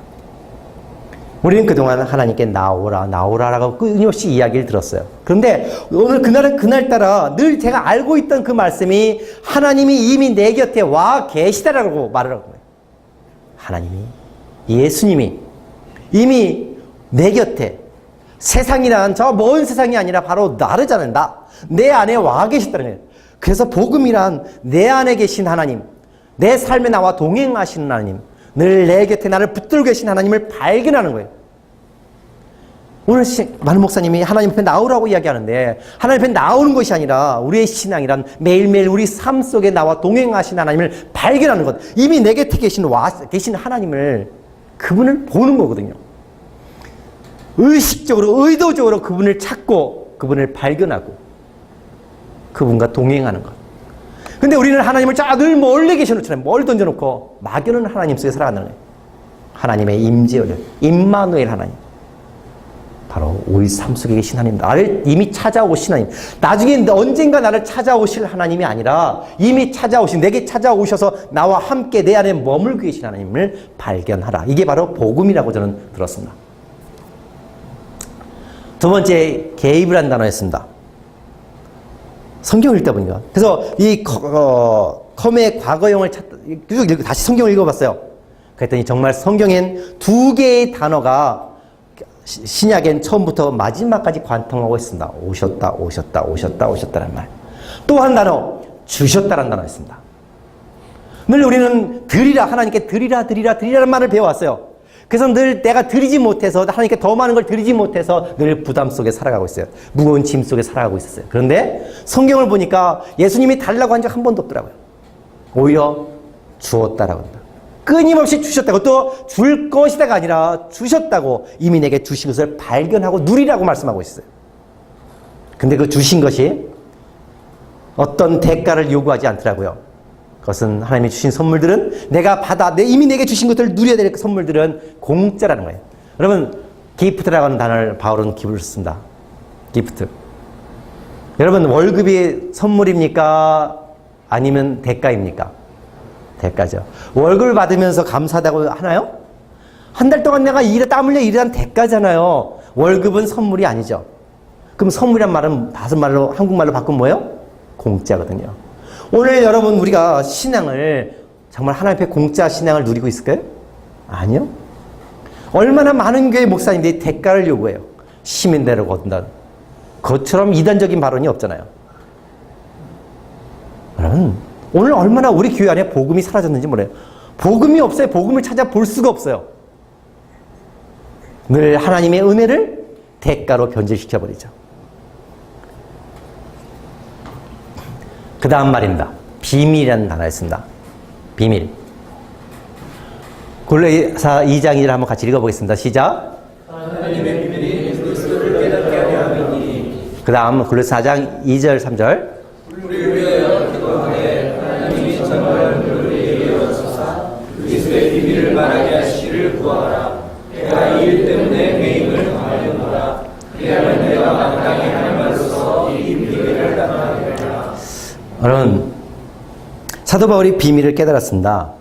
[SPEAKER 1] 우리는 그동안 하나님께 나오라라고 끊임없이 이야기를 들었어요. 그런데 오늘 그날따라 늘 제가 알고 있던 그 말씀이 하나님이 이미 내 곁에 와 계시다라고 말을 하는 거예요. 하나님이, 예수님이 이미 내 곁에 세상이란 저 먼 세상이 아니라 바로 나르잖아요. 내 안에 와 계시다는 거예요. 그래서 복음이란 내 안에 계신 하나님, 내 삶에 나와 동행하시는 하나님, 늘 내 곁에 나를 붙들고 계신 하나님을 발견하는 거예요. 오늘 많은 목사님이 하나님 앞에 나오라고 이야기하는데 하나님 앞에 나오는 것이 아니라 우리의 신앙이란 매일매일 우리 삶 속에 나와 동행하신 하나님을 발견하는 것. 이미 내 곁에 계신 하나님을 그분을 보는 거거든요. 의식적으로 의도적으로 그분을 찾고 그분을 발견하고 그분과 동행하는 것. 근데 우리는 하나님을 늘 멀리 계셔놓잖아요. 멀리 던져놓고 막연한 하나님 속에 살아가는 거예요. 하나님의 임재를 임마누엘 하나님. 바로 우리 삶 속에 계신 하나님, 나를 이미 찾아오신 하나님, 나중에 언젠가 나를 찾아오실 하나님이 아니라 이미 찾아오신, 내게 찾아오셔서 나와 함께 내 안에 머물고 계신 하나님을 발견하라. 이게 바로 복음이라고 저는 들었습니다. 두 번째, 개입이라는 단어였습니다. 성경을 읽다 보니까. 그래서 이 컴의 과거형을 다시 성경을 읽어봤어요. 그랬더니 정말 성경엔 두 개의 단어가 신약엔 처음부터 마지막까지 관통하고 있습니다. 오셨다, 오셨다, 오셨다, 오셨다는 말. 또 한 단어, 주셨다는 단어였습니다. 늘 우리는 드리라, 하나님께 드리라, 드리라, 드리라는 말을 배워왔어요. 그래서 늘 내가 드리지 못해서, 하나님께 더 많은 걸 드리지 못해서 늘 부담 속에 살아가고 있어요. 무거운 짐 속에 살아가고 있었어요. 그런데 성경을 보니까 예수님이 달라고 한 적 한 번도 없더라고요. 오히려 주었다라고 합니다. 끊임없이 주셨다고, 또 줄 것이다가 아니라 주셨다고, 이미 내게 주신 것을 발견하고 누리라고 말씀하고 있어요. 근데 그 주신 것이 어떤 대가를 요구하지 않더라고요. 그것은 하나님이 주신 선물들은 내가 이미 내게 주신 것들을 누려야 될 그 선물들은 공짜라는 거예요. 여러분, 기프트라고 하는 단어를 바울은 기부를 씁니다. 기프트. 여러분, 월급이 선물입니까? 아니면 대가입니까? 대가죠. 월급을 받으면서 감사하다고 하나요? 한 달 동안 내가 땀 흘려 일한 대가잖아요. 월급은 선물이 아니죠. 그럼 선물이란 말은 다른 말로, 한국말로 바꾸면 뭐예요? 공짜거든요. 오늘 여러분, 우리가 신앙을 정말 하나님 앞에 공짜 신앙을 누리고 있을까요? 아니요. 얼마나 많은 교회 목사님들이 대가를 요구해요. 시민대로 거둔다. 그것처럼 이단적인 발언이 없잖아요. 여러분, 오늘 얼마나 우리 교회 안에 복음이 사라졌는지 몰라요. 복음이 없어요. 복음을 찾아볼 수가 없어요. 늘 하나님의 은혜를 대가로 변질시켜버리죠. 그 다음 말입니다. 비밀이라는 단어였습니다. 비밀. 골로새서 2장 2절 한번 같이 읽어보겠습니다. 시작.
[SPEAKER 2] 하나님의 비밀이 그리스도를 깨닫게 하려 함이니.
[SPEAKER 1] 그 다음 골로새서 4장 2절 3절.
[SPEAKER 2] 우리를 위하여 기도하되 하나님이 정말 우리에게 이르소서 그리스도의 비밀을 말하게 하시기를 구하라. 내가 이 일 때문에 매임을 당하려노라. 그리하면 내가 마땅히 하는 말로서 이 비밀을 나타내리라.
[SPEAKER 1] 여러분, 사도 바울이 비밀을 깨달았습니다.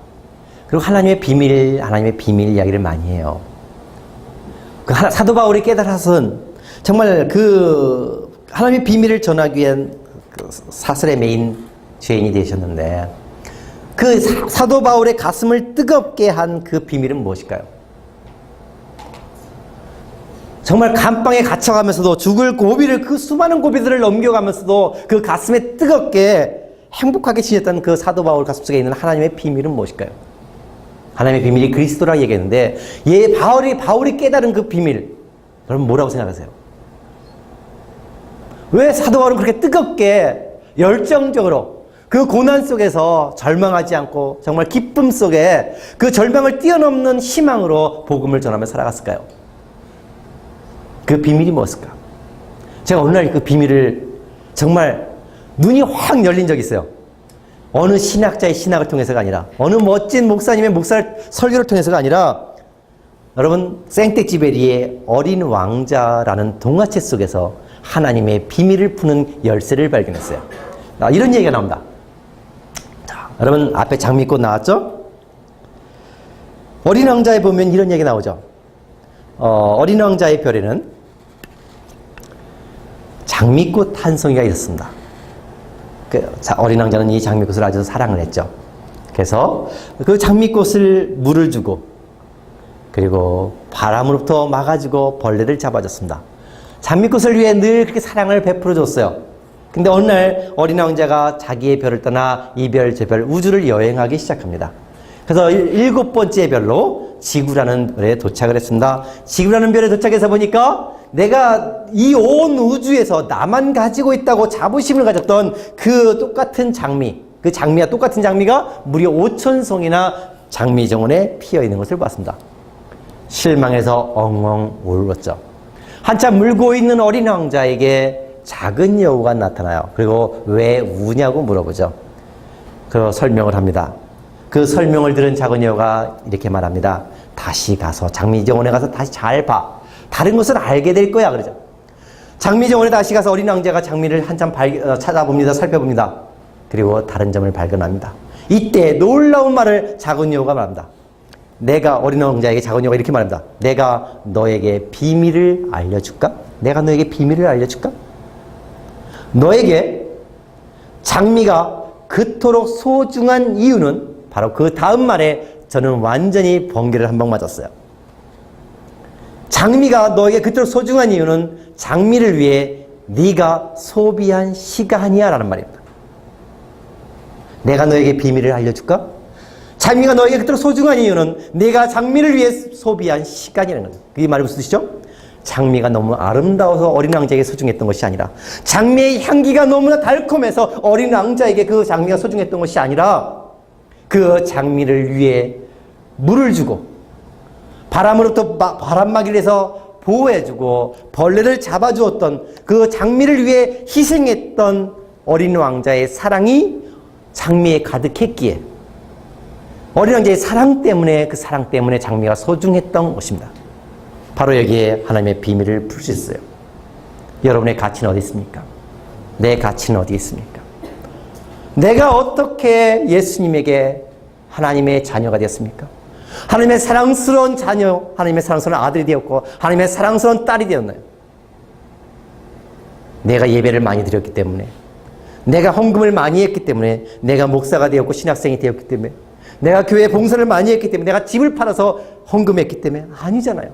[SPEAKER 1] 그리고 하나님의 비밀 이야기를 많이 해요. 사도 바울이 깨달아서는 정말 하나님의 비밀을 전하기 위한 사슬의 메인 죄인이 되셨는데, 사도 바울의 가슴을 뜨겁게 한 그 비밀은 무엇일까요? 정말 감방에 갇혀가면서도 죽을 고비를, 그 수많은 고비들을 넘겨가면서도 그 가슴에 뜨겁게 행복하게 지냈던 그 사도 바울 가슴 속에 있는 하나님의 비밀은 무엇일까요? 하나님의 비밀이 그리스도라고 얘기했는데, 바울이 깨달은 그 비밀, 여러분 뭐라고 생각하세요? 왜 사도 바울은 그렇게 뜨겁게 열정적으로 그 고난 속에서 절망하지 않고 정말 기쁨 속에 그 절망을 뛰어넘는 희망으로 복음을 전하며 살아갔을까요? 그 비밀이 무엇일까? 제가 어느 날 그 비밀을 정말 눈이 확 열린 적이 있어요. 어느 신학자의 신학을 통해서가 아니라, 어느 멋진 목사님의 설교를 통해서가 아니라, 여러분, 생텍쥐베리의 어린 왕자라는 동화책 속에서 하나님의 비밀을 푸는 열쇠를 발견했어요. 이런 얘기가 나옵니다. 자, 여러분, 앞에 장미꽃 나왔죠? 어린 왕자에 보면 이런 얘기 나오죠. 어린 왕자의 별에는 장미꽃 한 송이가 있었습니다. 어린 왕자는 이 장미꽃을 아주 사랑을 했죠. 그래서 그 장미꽃을 물을 주고, 그리고 바람으로부터 막아주고 벌레를 잡아줬습니다. 장미꽃을 위해 늘 그렇게 사랑을 베풀어 줬어요. 근데 어느 날 어린 왕자가 자기의 별을 떠나 이별 저별 우주를 여행하기 시작합니다. 그래서 7번째 별로 지구라는 별에 도착을 했습니다. 지구라는 별에 도착해서 보니까 내가 이 온 우주에서 나만 가지고 있다고 자부심을 가졌던 그 똑같은 장미, 그 장미와 똑같은 장미가 무려 5,000송이나 장미 정원에 피어 있는 것을 봤습니다. 실망해서 엉엉 울었죠. 한참 울고 있는 어린 왕자에게 작은 여우가 나타나요. 그리고 왜 우냐고 물어보죠. 그 설명을 합니다. 그 설명을 들은 작은 여우가 이렇게 말합니다. 다시 가서 장미정원에 가서 다시 잘 봐. 다른 것을 알게 될 거야. 그러죠. 장미정원에 다시 가서 어린 왕자가 장미를 한참 찾아봅니다. 살펴봅니다. 그리고 다른 점을 발견합니다. 이때 놀라운 말을 작은 여우가 말합니다. 내가 어린 왕자에게 작은 여우가 이렇게 말합니다. 내가 너에게 비밀을 알려줄까? 내가 너에게 비밀을 알려줄까? 너에게 장미가 그토록 소중한 이유는 바로 그 다음 말에 저는 완전히 번개를 한 방 맞았어요. 장미가 너에게 그토록 소중한 이유는 장미를 위해 네가 소비한 시간이야 라는 말입니다. 내가 너에게 비밀을 알려줄까? 장미가 너에게 그토록 소중한 이유는 네가 장미를 위해 소비한 시간이라는 거예요. 그게 말이 무슨 뜻이죠? 장미가 너무 아름다워서 어린 왕자에게 소중했던 것이 아니라 장미의 향기가 너무나 달콤해서 어린 왕자에게 그 장미가 소중했던 것이 아니라 그 장미를 위해 물을 주고 바람으로부터 바람막이를 해서 보호해주고 벌레를 잡아주었던 그 장미를 위해 희생했던 어린 왕자의 사랑이 장미에 가득했기에 어린 왕자의 사랑 때문에 그 사랑 때문에 장미가 소중했던 것입니다. 바로 여기에 하나님의 비밀을 풀 수 있어요. 여러분의 가치는 어디 있습니까? 내 가치는 어디 있습니까? 내가 어떻게 예수님에게 하나님의 자녀가 되었습니까? 하나님의 사랑스러운 자녀, 하나님의 사랑스러운 아들이 되었고 하나님의 사랑스러운 딸이 되었나요? 내가 예배를 많이 드렸기 때문에, 내가 헌금을 많이 했기 때문에, 내가 목사가 되었고 신학생이 되었기 때문에, 내가 교회 봉사를 많이 했기 때문에, 내가 집을 팔아서 헌금했기 때문에 아니잖아요.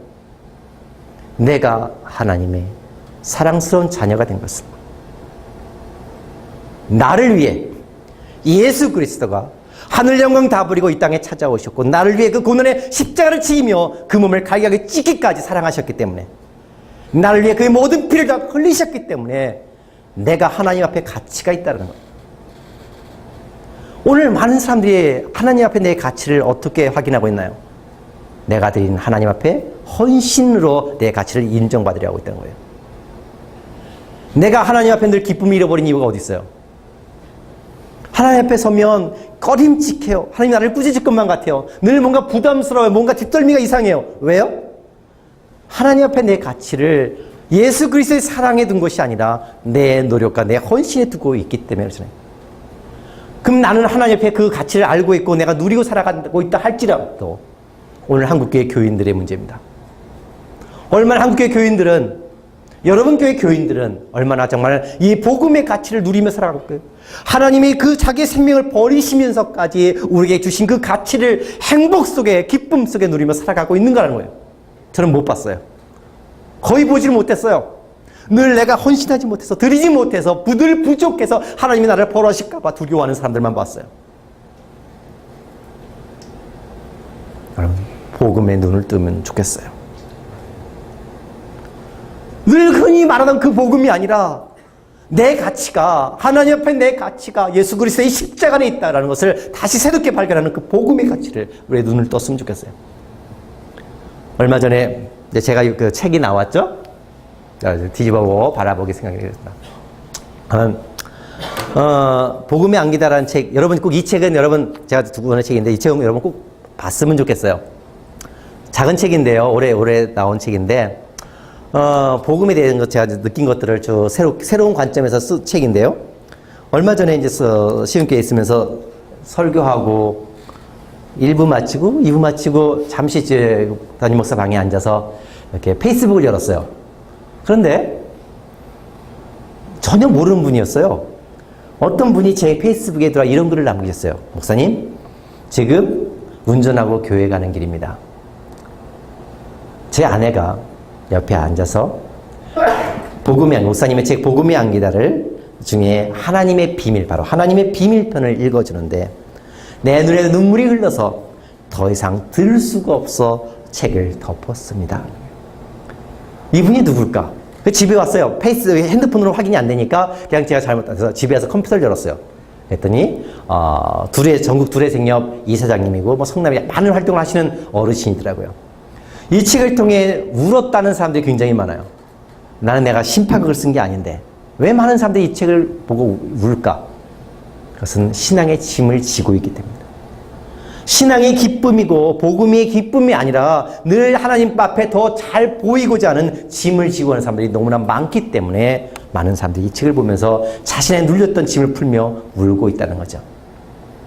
[SPEAKER 1] 내가 하나님의 사랑스러운 자녀가 된 것은 나를 위해 예수 그리스도가 하늘 영광 다 버리고 이 땅에 찾아오셨고 나를 위해 그 고난의 십자가를 지기며 그 몸을 갈기하게 찢기까지 사랑하셨기 때문에, 나를 위해 그의 모든 피를 다 흘리셨기 때문에 내가 하나님 앞에 가치가 있다는 거예요. 오늘 많은 사람들이 하나님 앞에 내 가치를 어떻게 확인하고 있나요? 내가 드린 하나님 앞에 헌신으로 내 가치를 인정받으려고 있다는 거예요. 내가 하나님 앞에 늘 기쁨을 잃어버린 이유가 어디 있어요? 하나님 앞에 서면 꺼림칙해요. 하나님 나를 꾸짖을 것만 같아요. 늘 뭔가 부담스러워요. 뭔가 뒷덜미가 이상해요. 왜요? 하나님 앞에 내 가치를 예수 그리스도의 사랑에 둔 것이 아니라 내 노력과 내 헌신에 두고 있기 때문에 그렇잖아요. 그럼 나는 하나님 앞에 그 가치를 알고 있고 내가 누리고 살아가고 있다 할지라도 오늘 한국교회 교인들의 문제입니다. 얼마나 한국교회 교인들은, 여러분 교회 교인들은 얼마나 정말 이 복음의 가치를 누리며 살아가고 있고요. 하나님이 그 자기의 생명을 버리시면서까지 우리에게 주신 그 가치를 행복 속에, 기쁨 속에 누리며 살아가고 있는가라는 거예요. 저는 못 봤어요. 거의 보지를 못했어요. 늘 내가 헌신하지 못해서, 드리지 못해서, 늘 부족해서 하나님이 나를 벌하실까 봐 두려워하는 사람들만 봤어요. 여러분, 복음의 눈을 뜨면 좋겠어요. 늘 흔히 말하던 그 복음이 아니라 내 가치가, 하나님 앞에 내 가치가 예수 그리스도의 십자가 안에 있다는 것을 다시 새롭게 발견하는 그 복음의 가치를 우리의 눈을 떴으면 좋겠어요. 얼마 전에 제가 그 책이 나왔죠? 뒤집어보고 바라보기 생각이 들었습니다. 복음의 안기다라는 책, 여러분 꼭 이 책은 여러분, 제가 두고 보는 책인데 이 책은 여러분 꼭 봤으면 좋겠어요. 작은 책인데요. 올해 나온 책인데, 복음에 대한 것 제가 느낀 것들을 새로운 관점에서 쓴 책인데요. 얼마 전에 이제 시흥교회에 있으면서 설교하고 1부 마치고 2부 마치고 잠시 제 담임 목사 방에 앉아서 이렇게 페이스북을 열었어요. 그런데 전혀 모르는 분이었어요. 어떤 분이 제 페이스북에 들어와 이런 글을 남기셨어요. 목사님, 지금 운전하고 교회 가는 길입니다. 제 아내가 옆에 앉아서 복음의 목사님의 책 복음의 안기다를 중에 하나님의 비밀, 바로 하나님의 비밀편을 읽어주는데 내 눈에 눈물이 흘러서 더 이상 들을 수가 없어 책을 덮었습니다. 이분이 누굴까? 집에 왔어요. 핸드폰으로 확인이 안 되니까 그냥 제가 잘못해서 집에 와서 컴퓨터를 열었어요. 그랬더니 전국 두레생협 이사장님이고 뭐 성남에 많은 활동을 하시는 어르신이더라고요. 이 책을 통해 울었다는 사람들이 굉장히 많아요. 나는 내가 심파극을 쓴 게 아닌데 왜 많은 사람들이 이 책을 보고 울까? 그것은 신앙의 짐을 지고 있기 때문입니다. 신앙의 기쁨이고 복음의 기쁨이 아니라 늘 하나님 앞에 더 잘 보이고자 하는 짐을 지고 하는 사람들이 너무나 많기 때문에 많은 사람들이 이 책을 보면서 자신의 눌렸던 짐을 풀며 울고 있다는 거죠.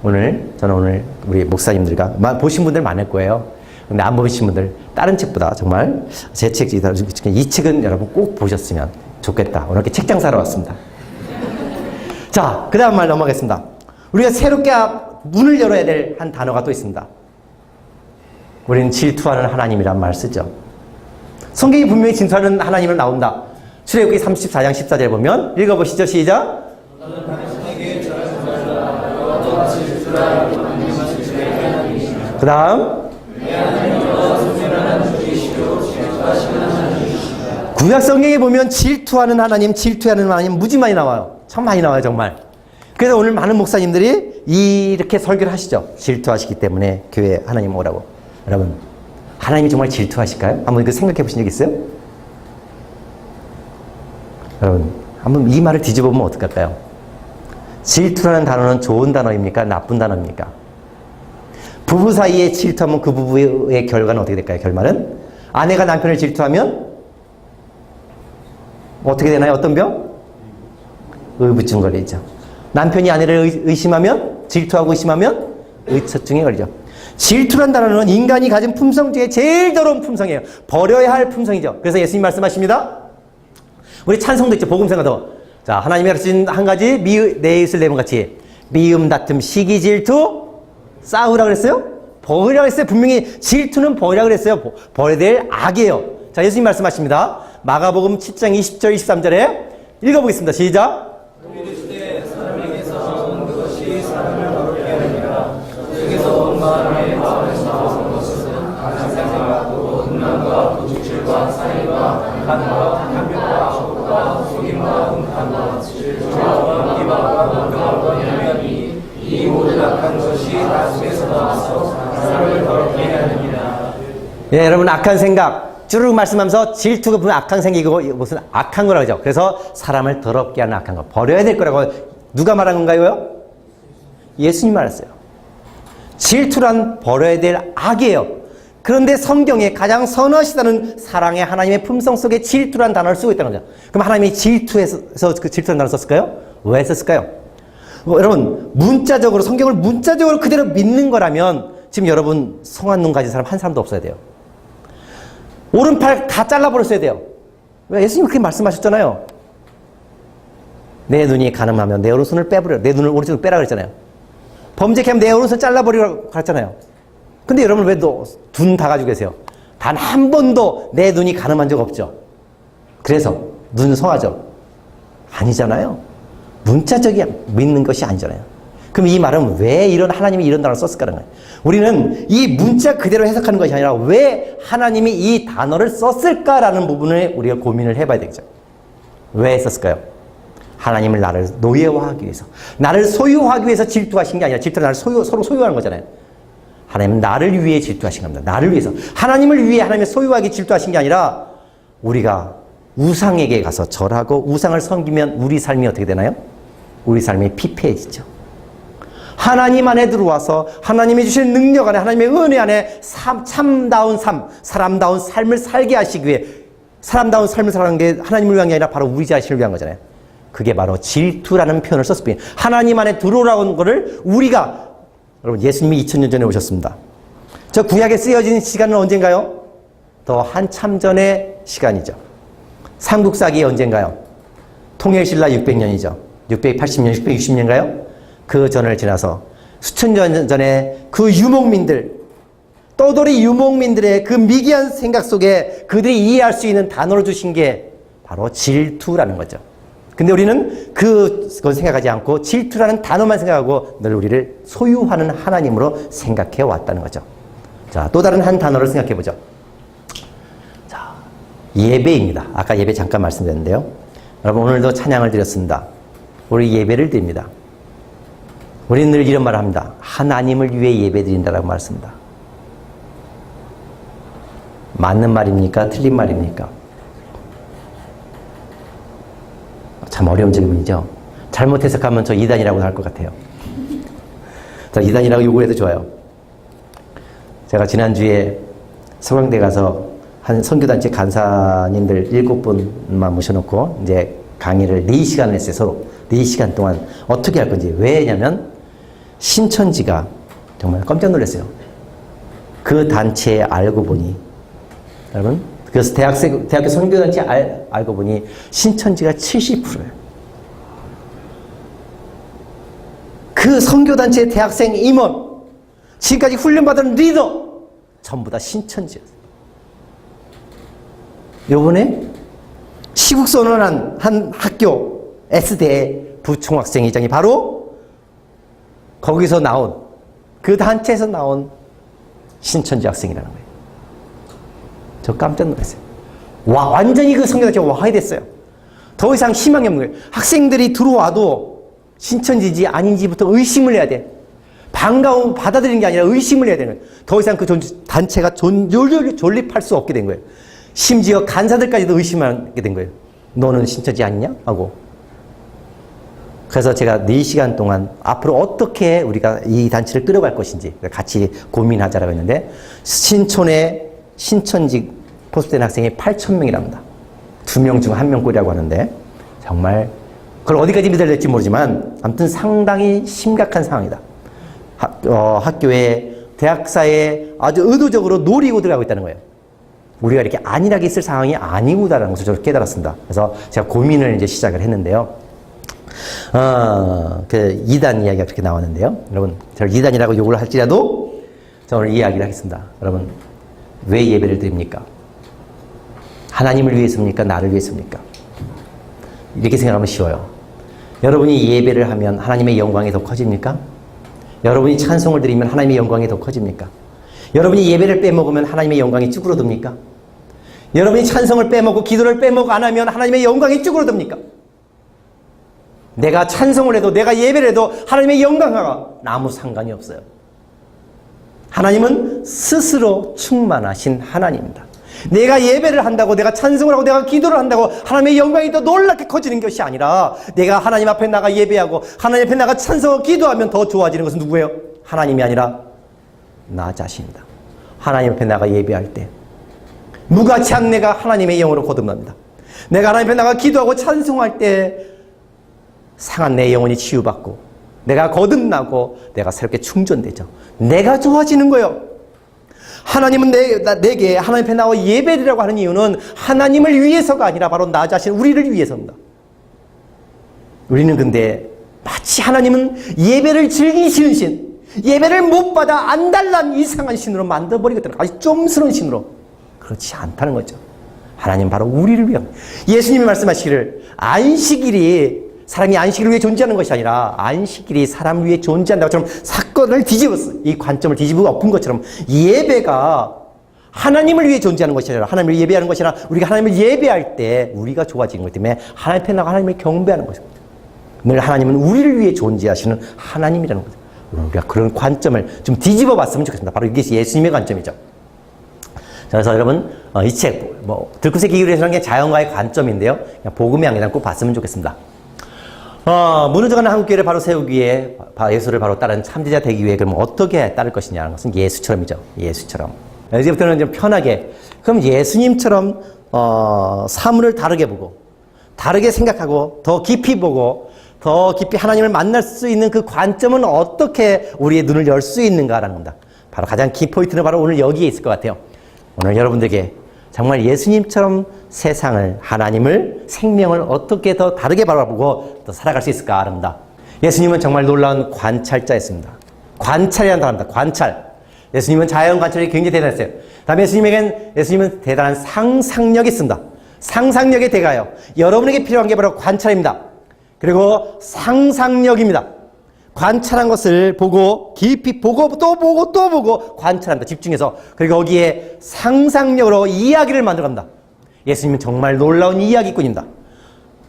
[SPEAKER 1] 저는 오늘 우리 목사님들과 보신 분들 많을 거예요. 근데 안 보신 분들 다른 책보다 정말 제 책, 이 책은 여러분 꼭 보셨으면 좋겠다. 오늘 이렇게 책장 사러 왔습니다. 자, 그 다음 말 넘어가겠습니다. 우리가 새롭게 문을 열어야 될 한 단어가 또 있습니다. 우리는 질투하는 하나님이란 말 쓰죠. 성경이 분명히 질투하는 하나님을 나온다. 출애굽기 34장 14절 보면 읽어보시죠. 시작. 그 다음 구약 성경에 보면 질투하는 하나님 무지 많이 나와요. 참 많이 나와요, 정말. 그래서 오늘 많은 목사님들이 이렇게 설교를 하시죠. 질투하시기 때문에 교회에 하나님 오라고. 여러분, 하나님이 정말 질투하실까요? 한번 그 생각해 보신 적 있어요? 여러분, 한번 이 말을 뒤집어 보면 어떡할까요? 질투라는 단어는 좋은 단어입니까? 나쁜 단어입니까? 부부 사이에 질투하면 그 부부의 결과는 어떻게 될까요? 결말은? 아내가 남편을 질투하면 어떻게 되나요? 어떤 병? 의부증 걸리죠. 남편이 아내를 의심하면, 질투하고 의심하면 의처증에 걸리죠. 질투란 단어는 인간이 가진 품성 중에 제일 더러운 품성이에요. 버려야 할 품성이죠. 그래서 예수님 말씀하십니다. 우리 찬송도 있죠. 복음성가도. 자, 하나님이 가르친 한 가지, 내 이웃을 내 몸같이 미움, 다툼, 시기, 질투, 싸우라고 그랬어요? 버리라고 그랬어요. 분명히 질투는 버리라고 그랬어요. 버려야 될 악이에요. 자, 예수님 말씀하십니다. 마가복음 7장 20절 23절에 읽어보겠습니다. 시작.
[SPEAKER 2] 이 모든 악한 것이 나 속에서 나와서 사람을 더럽게 하느니라.
[SPEAKER 1] 예, 여러분, 악한 생각 쭈르륵 말씀하면서 질투가 보면 악한 생각이고 무슨 악한 거라고 하죠. 그래서 사람을 더럽게 하는 악한 거 버려야 될 거라고 누가 말한 건가요? 예수님 말했어요. 질투란 버려야 될 악이에요. 그런데 성경에 가장 선하시다는 사랑의 하나님의 품성 속에 질투란 단어를 쓰고 있다는 거죠. 그럼 하나님이 질투해서 그 질투란 단어를 썼을까요? 왜 썼을까요? 여러분, 문자적으로 성경을 문자적으로 그대로 믿는 거라면 지금 여러분 성한 눈 가진 사람 한 사람도 없어야 돼요. 오른팔 다 잘라버렸어야 돼요. 왜? 예수님 그렇게 말씀하셨잖아요. 내 눈이 가늠하면 내 오른손을 빼버려. 내 눈을 오른손을 빼라 그랬잖아요. 범죄케 하면 내 오른손 잘라버리라고 그랬잖아요. 근데 여러분 왜 눈 다 가지고 계세요? 단 한 번도 내 눈이 가늠한 적 없죠. 그래서 눈 성하죠? 아니잖아요. 문자적인 믿는 것이 아니잖아요. 그럼 이 말은 왜 하나님이 이런 단어를 썼을까라는 거예요. 우리는 이 문자 그대로 해석하는 것이 아니라 왜 하나님이 이 단어를 썼을까라는 부분을 우리가 고민을 해봐야 되겠죠. 왜 썼을까요? 하나님을 나를 노예화하기 위해서, 나를 소유하기 위해서 질투하신 게 아니라 질투는 나를 서로 소유하는 거잖아요. 하나님은 나를 위해 질투하신 겁니다. 나를 위해서. 하나님을 위해 하나님의 소유하기 질투하신 게 아니라 우리가 우상에게 가서 절하고 우상을 섬기면 우리 삶이 어떻게 되나요? 우리 삶이 피폐해지죠. 하나님 안에 들어와서 하나님이 주신 능력 안에, 하나님의 은혜 안에 참다운 삶, 사람다운 삶을 살게 하시기 위해, 사람다운 삶을 살아가는 게 하나님을 위한 게 아니라 바로 우리 자신을 위한 거잖아요. 그게 바로 질투라는 표현을 썼을 뿐이에요. 하나님 안에 들어오라는 거를 우리가, 여러분, 예수님이 2000년 전에 오셨습니다. 저 구약에 쓰여진 시간은 언젠가요? 더 한참 전의 시간이죠. 삼국사기 언젠가요? 통일신라 600년이죠. 680년, 660년인가요? 그 전을 지나서 수천 년 전에 그 유목민들, 떠돌이 유목민들의 그 미개한 생각 속에 그들이 이해할 수 있는 단어로 주신 게 바로 질투라는 거죠. 근데 우리는 그걸 생각하지 않고 질투라는 단어만 생각하고 늘 우리를 소유하는 하나님으로 생각해 왔다는 거죠. 자, 또 다른 한 단어를 생각해 보죠. 자, 예배입니다. 아까 예배 잠깐 말씀드렸는데요. 여러분, 오늘도 찬양을 드렸습니다. 우리 예배를 드립니다. 우리는 늘 이런 말을 합니다. 하나님을 위해 예배 드린다라고 말씀합니다. 맞는 말입니까? 틀린 말입니까? 참 어려운 질문이죠. 잘못 해석하면 저 이단이라고 할 것 같아요. 저 이단이라고 욕을 해도 좋아요. 제가 지난주에 서강대 가서 한 선교단체 간사님들 7분만 모셔놓고 이제 강의를 4시간을 했어요. 서로 4시간 동안 어떻게 할 건지. 왜냐면 신천지가 정말 깜짝 놀랐어요. 그 단체에 알고 보니, 여러분, 그래서 대학교 선교단체 알고 보니 신천지가 70%예요. 그 선교단체 대학생 임원, 지금까지 훈련받은 리더, 전부 다 신천지였어요. 요번에 시국선언한 한 학교 S대의 부총학생회장이 바로 거기서 나온, 그 단체에서 나온 신천지 학생이라는 거예요. 저 깜짝 놀랐어요. 와, 완전히 그 선교단체가 와해됐어요. 더 이상 희망이 없는 거예요. 학생들이 들어와도 신천지지 아닌지부터 의심을 해야 돼. 반가움 받아들이는 게 아니라 의심을 해야 되는 거예요. 더 이상 그 단체가 존립할 수 없게 된 거예요. 심지어 간사들까지도 의심하게 된 거예요. 너는 신천지 아니냐? 하고. 그래서 제가 4시간 동안 앞으로 어떻게 우리가 이 단체를 끌어갈 것인지 같이 고민하자라고 했는데, 신촌에 신천지 포섭된 학생이 8,000명이랍니다. 2명 중 1명 꼴이라고 하는데, 정말 그걸 어디까지 믿어야 될지 모르지만 아무튼 상당히 심각한 상황이다. 학교에, 대학사에 아주 의도적으로 노리고 들어가고 있다는 거예요. 우리가 이렇게 안일하게 있을 상황이 아니구나라는 것을 저를 깨달았습니다. 그래서 제가 고민을 이제 시작을 했는데요. 그 이단 이야기가 그렇게 나왔는데요. 여러분, 저를 이단이라고 욕을 할지라도 저 오늘 이야기를 하겠습니다. 여러분, 왜 예배를 드립니까? 하나님을 위해서입니까? 나를 위해서입니까? 이렇게 생각하면 쉬워요. 여러분이 예배를 하면 하나님의 영광이 더 커집니까? 여러분이 찬송을 드리면 하나님의 영광이 더 커집니까? 여러분이 예배를 빼먹으면 하나님의 영광이 쭈그러듭니까? 여러분이 찬송을 빼먹고 기도를 빼먹고 안 하면 하나님의 영광이 쭈그러듭니까? 내가 찬송을 해도 내가 예배를 해도 하나님의 영광과 아무 상관이 없어요. 하나님은 스스로 충만하신 하나님입니다. 내가 예배를 한다고, 내가 찬송을 하고, 내가 기도를 한다고 하나님의 영광이 더 놀랍게 커지는 것이 아니라, 내가 하나님 앞에 나가 예배하고 하나님 앞에 나가 찬송하고 기도하면 더 좋아지는 것은 누구예요? 하나님이 아니라 나 자신이다. 하나님 앞에 나가 예배할 때 무가치한 내가 하나님의 영으로 거듭납니다. 내가 하나님 앞에 나가 기도하고 찬송할 때 상한 내 영혼이 치유받고 내가 거듭나고 내가 새롭게 충전되죠. 내가 좋아지는 거예요. 하나님은 내게 하나님 앞에 나와 예배드리라고 하는 이유는 하나님을 위해서가 아니라 바로 나 자신, 우리를 위해서입니다. 우리는 근데 마치 하나님은 예배를 즐기시는 신, 예배를 못 받아 안달난 이상한 신으로 만들어버리거든요. 아주 좀스러운 신으로. 그렇지 않다는 거죠. 하나님 바로 우리를 위한, 예수님이 말씀하시기를 안식일이 사람이 안식일을 위해 존재하는 것이 아니라 안식일이 사람을 위해 존재한다고 처럼 사건을 뒤집었어요. 이 관점을 뒤집어 엎은 것처럼 예배가 하나님을 위해 존재하는 것이 아니라 하나님을 예배하는 것이 아니라 우리가 하나님을 예배할 때 우리가 좋아지는 것 때문에 하나님 앞에 나가 하나님을 경배하는 것입니다. 늘 하나님은 우리를 위해 존재하시는 하나님이라는 거죠. 우리가 그런 관점을 좀 뒤집어 봤으면 좋겠습니다. 바로 이게 예수님의 관점이죠. 그래서 여러분, 이 책, 들꽃의 기기로 해서는 게 자연과의 관점인데요. 그냥 복음의 양이랑 꼭 봤으면 좋겠습니다. 무너져가는 한국교회를 바로 세우기 위해, 예수를 바로 따르는 참제자 되기 위해 그럼 어떻게 따를 것이냐는 것은 예수처럼이죠. 예수처럼. 이제부터는 좀 편하게, 그럼 예수님처럼, 사물을 다르게 보고, 다르게 생각하고, 더 깊이 보고, 더 깊이 하나님을 만날 수 있는 그 관점은 어떻게 우리의 눈을 열 수 있는가라는 겁니다. 바로 가장 키포인트는 바로 오늘 여기에 있을 것 같아요. 오늘 여러분들에게 정말 예수님처럼 세상을, 하나님을, 생명을 어떻게 더 다르게 바라보고 더 살아갈 수 있을까 합니다. 예수님은 정말 놀라운 관찰자였습니다. 관찰이라는 단어입니다. 관찰. 예수님은 자연 관찰력이 굉장히 대단했어요. 다음에 예수님은 대단한 상상력이 있습니다. 상상력의 대가요. 여러분에게 필요한 게 바로 관찰입니다. 그리고 상상력입니다. 관찰한 것을 보고 깊이 보고 또 보고 또 보고 관찰합니다. 집중해서. 그리고 거기에 상상력으로 이야기를 만들어갑니다. 예수님은 정말 놀라운 이야기꾼입니다.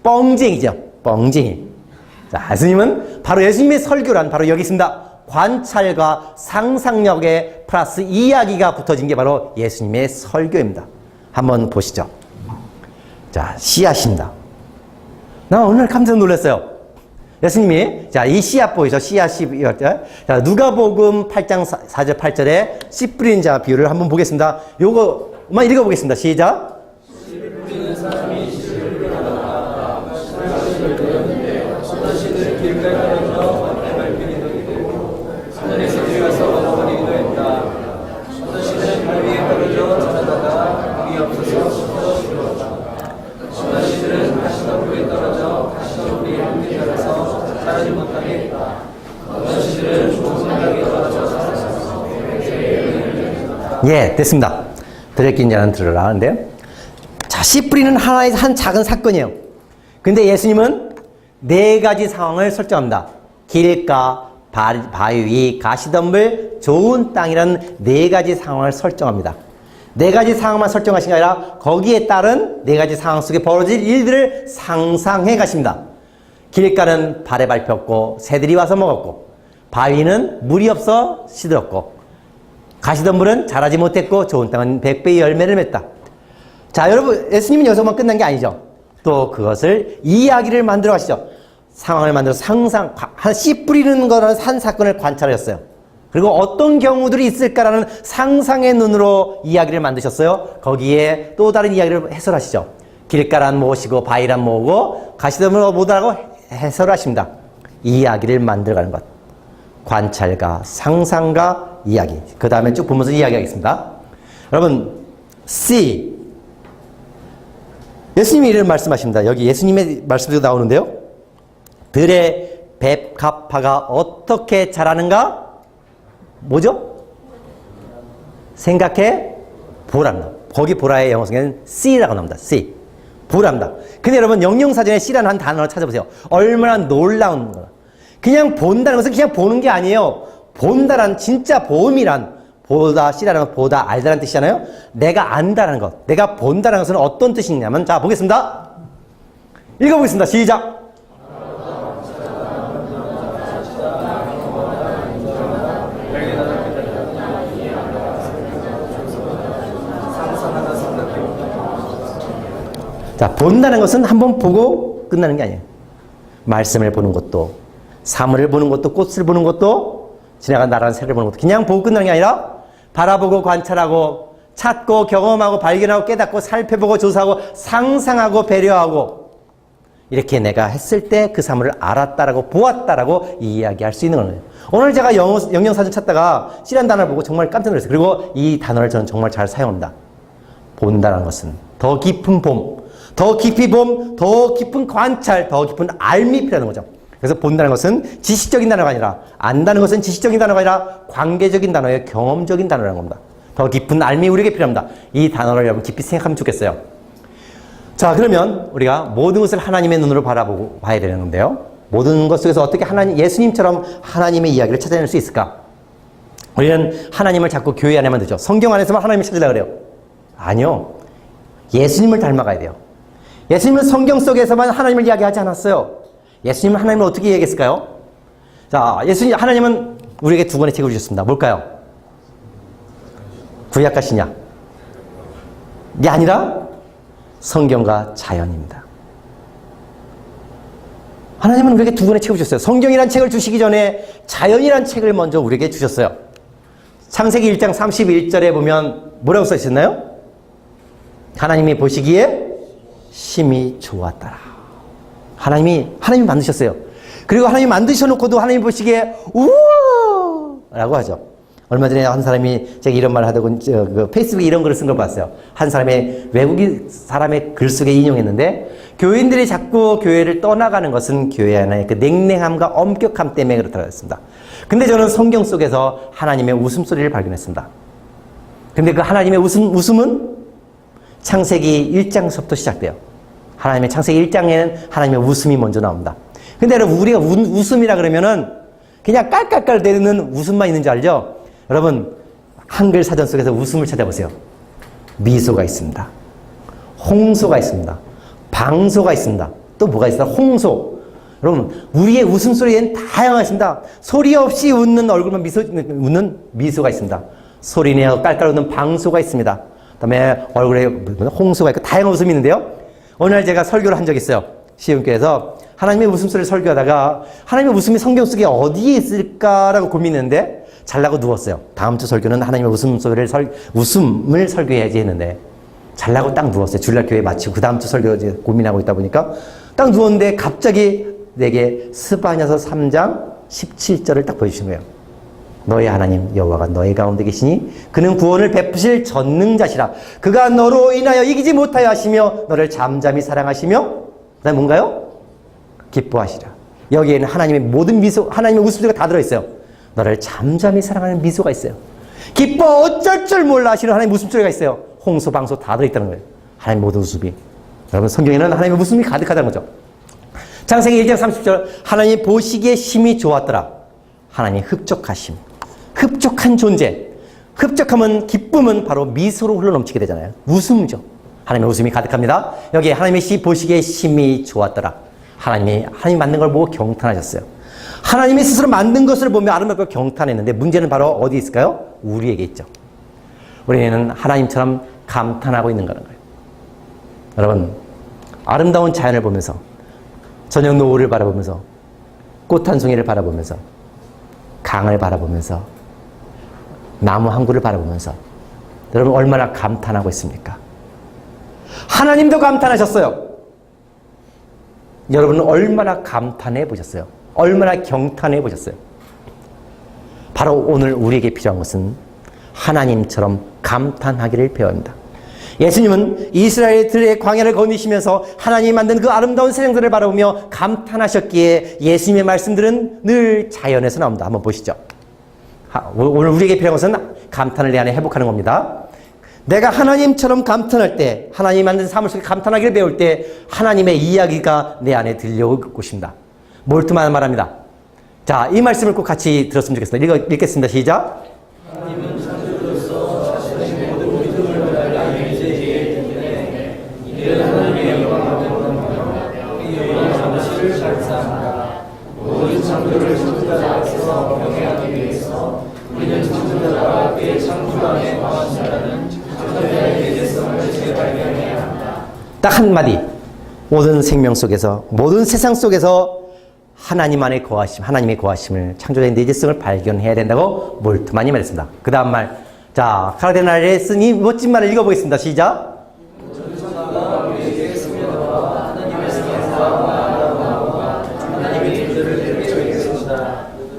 [SPEAKER 1] 뻥쟁이죠. 뻥쟁이. 자, 예수님은 바로 예수님의 설교란 바로 여기 있습니다. 관찰과 상상력에 플러스 이야기가 붙어진 게 바로 예수님의 설교입니다. 한번 보시죠. 자, 씨앗입니다. 나 오늘 깜짝 놀랐어요. 예수님이, 자, 이 씨앗 보이죠? 씨앗이, 자, 누가복음 8장 4절 8절에 씨 뿌리는 자 비유를 한번 보겠습니다. 요거만 읽어보겠습니다. 시작.
[SPEAKER 2] 씨 뿌리는 사람이 씨를 뿌려나가 씨를 뿌렸는데 어떤 씨는 길가에 떨어져 발길이 되고 하늘에서 들어가서 얻어버리기도 했다. 어떤 씨는 발 위에 떨어져 자라다가 물이 없어서 쏟아지었다. 어떤 씨들은 가시덤불에 떨어져 가시덤불이 함께 자라서 자라지 못하게 했다. 어떤 씨들은 좋은 땅에 떨어져 자라서
[SPEAKER 1] 예, 됐습니다. 들었긴 자는 들으라 하는데요. 자, 씨 뿌리는 하나의 한 작은 사건이에요. 근데 예수님은 네 가지 상황을 설정합니다. 길가, 바위, 가시덤불, 좋은 땅이라는 네 가지 상황을 설정합니다. 네 가지 상황만 설정하신 게 아니라 거기에 따른 네 가지 상황 속에 벌어질 일들을 상상해 가십니다. 길가는 발에 밟혔고 새들이 와서 먹었고, 바위는 물이 없어 시들었고, 가시덤불은 자라지 못했고 좋은 땅은 100배의 열매를 맺다. 자, 여러분, 예수님은 여기서만 끝난 게 아니죠. 또 그것을 이야기를 만들어 가시죠. 상황을 만들어 한 씨 뿌리는 거라는 한 사건을 관찰하셨어요. 그리고 어떤 경우들이 있을까라는 상상의 눈으로 이야기를 만드셨어요. 거기에 또 다른 이야기를 해설하시죠. 길가란 무엇이고 바위란 뭐고 가시덤불은 뭐다라고 해설하십니다. 이야기를 만들어가는 것. 관찰과 상상과 이야기. 그 다음에 쭉 보면서 이야기하겠습니다. 여러분, C. 예수님이 이런 말씀하십니다. 여기 예수님의 말씀도 나오는데요. 들의 뵙가파가 어떻게 자라는가? 뭐죠? 생각해 보랍니다. 거기 보라의 영어성에는 C라고 나옵니다. C. 보랍니다. 근데 여러분, 영영사전에 C라는 한 단어를 찾아보세요. 얼마나 놀라운 거야. 그냥 본다는 것은 그냥 보는 게 아니에요. 본다란 진짜 보음이란 보다, C라는 건 보다, 알다라는 뜻이잖아요. 내가 안다라는 것, 내가 본다라는 것은 어떤 뜻이냐면, 자, 보겠습니다. 읽어보겠습니다. 시작. 자, 본다는 것은 한번 보고 끝나는 게 아니에요. 말씀을 보는 것도, 사물을 보는 것도, 꽃을 보는 것도, 지나간 나라는 새를 보는 것도 그냥 보고 끝나는 게 아니라 바라보고 관찰하고 찾고 경험하고 발견하고 깨닫고 살펴보고 조사하고 상상하고 배려하고 이렇게 내가 했을 때 그 사물을 알았다라고 보았다라고 이야기할 수 있는 거예요. 오늘 제가 영영사전 찾다가 C라는 단어를 보고 정말 깜짝 놀랐어요. 그리고 이 단어를 저는 정말 잘 사용합니다. 본다는 것은 더 깊은 봄, 더 깊이 봄, 더 깊은 관찰, 더 깊은 알미 필요한 거죠. 그래서 본다는 것은 지식적인 단어가 아니라, 안다는 것은 지식적인 단어가 아니라 관계적인 단어예요. 경험적인 단어라는 겁니다. 더 깊은 알미 우리에게 필요합니다. 이 단어를 여러분 깊이 생각하면 좋겠어요. 자, 그러면 우리가 모든 것을 하나님의 눈으로 바라보고 봐야 되는 건데요. 모든 것 속에서 어떻게 예수님처럼 하나님의 이야기를 찾아낼 수 있을까? 우리는 하나님을 자꾸 교회 안에만 두죠. 성경 안에서만 하나님을 찾으려고 그래요. 아니요. 예수님을 닮아가야 돼요. 예수님은 성경 속에서만 하나님을 이야기하지 않았어요. 예수님은 하나님을 어떻게 얘기했을까요? 자, 하나님은 우리에게 두 권의 책을 주셨습니다. 뭘까요? 구약과 신약. 이게 아니라 성경과 자연입니다. 하나님은 우리에게 두 권의 책을 주셨어요. 성경이란 책을 주시기 전에 자연이란 책을 먼저 우리에게 주셨어요. 창세기 1장 31절에 보면 뭐라고 써 있었나요? 하나님이 보시기에 심히 좋았더라. 하나님이 만드셨어요. 그리고 하나님이 만드셔놓고도 하나님이 보시기에 우와! 라고 하죠. 얼마 전에 한 사람이 제가 이런 말을 하다가 페이스북에 이런 글을 쓴 걸 봤어요. 한 사람의 외국인 사람의 글 속에 인용했는데, 교인들이 자꾸 교회를 떠나가는 것은 교회 안에 그 냉랭함과 엄격함 때문에 그렇다고 했습니다. 근데 저는 성경 속에서 하나님의 웃음소리를 발견했습니다. 근데 그 하나님의 웃음은 창세기 1장서부터 시작돼요. 하나님의 창세기 1장에는 하나님의 웃음이 먼저 나옵니다. 근데 여러분, 우리가 웃음이라 그러면은 그냥 깔깔깔 내리는 웃음만 있는 줄 알죠? 여러분, 한글 사전 속에서 웃음을 찾아보세요. 미소가 있습니다. 홍소가 있습니다. 방소가 있습니다. 또 뭐가 있어요? 홍소. 여러분, 우리의 웃음소리에는 다양하게 있습니다. 소리 없이 웃는 얼굴만 웃는 미소가 있습니다. 소리내어 깔깔 웃는 방소가 있습니다. 그 다음에 얼굴에 홍소가 있고 다양한 웃음이 있는데요. 어느 날 제가 설교를 한 적이 있어요. 시흥교에서 하나님의 웃음소리를 설교하다가 하나님의 웃음이 성경 속에 어디에 있을까라고 고민했는데 잘라고 누웠어요. 다음 주 설교는 하나님의 웃음을 설교해야지 했는데 잘라고 딱 누웠어요. 주일날 교회 마치고 그 다음 주 설교 이제 고민하고 있다 보니까 딱 누웠는데 갑자기 내게 스바냐서 3장 17절을 딱 보여주신 거예요. 너의 하나님 여호와가 너의 가운데 계시니 그는 구원을 베푸실 전능자시라. 그가 너로 인하여 이기지 못하여 하시며 너를 잠잠히 사랑하시며 그다음에 뭔가요? 기뻐하시라. 여기에는 하나님의 모든 미소, 하나님의 웃음소리가 다 들어있어요. 너를 잠잠히 사랑하는 미소가 있어요. 기뻐 어쩔 줄 몰라 하시는 하나님의 웃음소리가 있어요. 홍소, 방소 다 들어있다는 거예요. 하나님의 모든 웃음이. 여러분, 성경에는 하나님의 웃음이 가득하다는 거죠. 창세기 1장 30절 하나님 보시기에 심히 좋았더라. 하나님 흡족하심. 흡족한 존재. 흡족함은, 기쁨은 바로 미소로 흘러넘치게 되잖아요. 웃음이죠. 하나님의 웃음이 가득합니다. 여기에 하나님의 보시기에 심히 좋았더라. 하나님이 만든 걸 보고 경탄하셨어요. 하나님이 스스로 만든 것을 보며 아름답고 경탄했는데 문제는 바로 어디 있을까요? 우리에게 있죠. 우리는 하나님처럼 감탄하고 있는 거라는 거예요. 여러분, 아름다운 자연을 보면서 저녁 노을을 바라보면서 꽃 한 송이를 바라보면서 강을 바라보면서 나무 한 그루를 바라보면서 여러분 얼마나 감탄하고 있습니까? 하나님도 감탄하셨어요. 여러분은 얼마나 감탄해 보셨어요? 얼마나 경탄해 보셨어요? 바로 오늘 우리에게 필요한 것은 하나님처럼 감탄하기를 배워야 합니다. 예수님은 이스라엘들의 광야를 거니시면서 하나님이 만든 그 아름다운 세상들을 바라보며 감탄하셨기에 예수님의 말씀들은 늘 자연에서 나옵니다. 한번 보시죠. 오늘 우리에게 필요한 것은 감탄을 내 안에 회복하는 겁니다. 내가 하나님처럼 감탄할 때, 하나님이 만든 사물 속에 감탄하기를 배울 때 하나님의 이야기가 내 안에 들려올 것입니다. 몰두만 말합니다. 자, 이 말씀을 꼭 같이 들었으면 좋겠습니다. 읽겠습니다. 시작. 하나님은 창조주로서 자신의 모든 믿음을 달리 이제에 때문에 이는 하나님의 영광을 원하며 이 영광의 잠시를 발산한다. 모든 창조를 창조자 앞에서 경외하기 위해서 우리는 창조자가 그의 창조 안에 거한 자라는 창조자의 예정성을 재발견해야 한다. 딱 한마디. 모든 생명 속에서, 모든 세상 속에서 하나님 안에 거하심, 하나님의 거하심을, 창조자의 내재성을 발견해야 된다고 몰트만이 말했습니다. 그 다음 말, 자, 카르데날의 쓴 이 멋진 말을 읽어보겠습니다. 시작.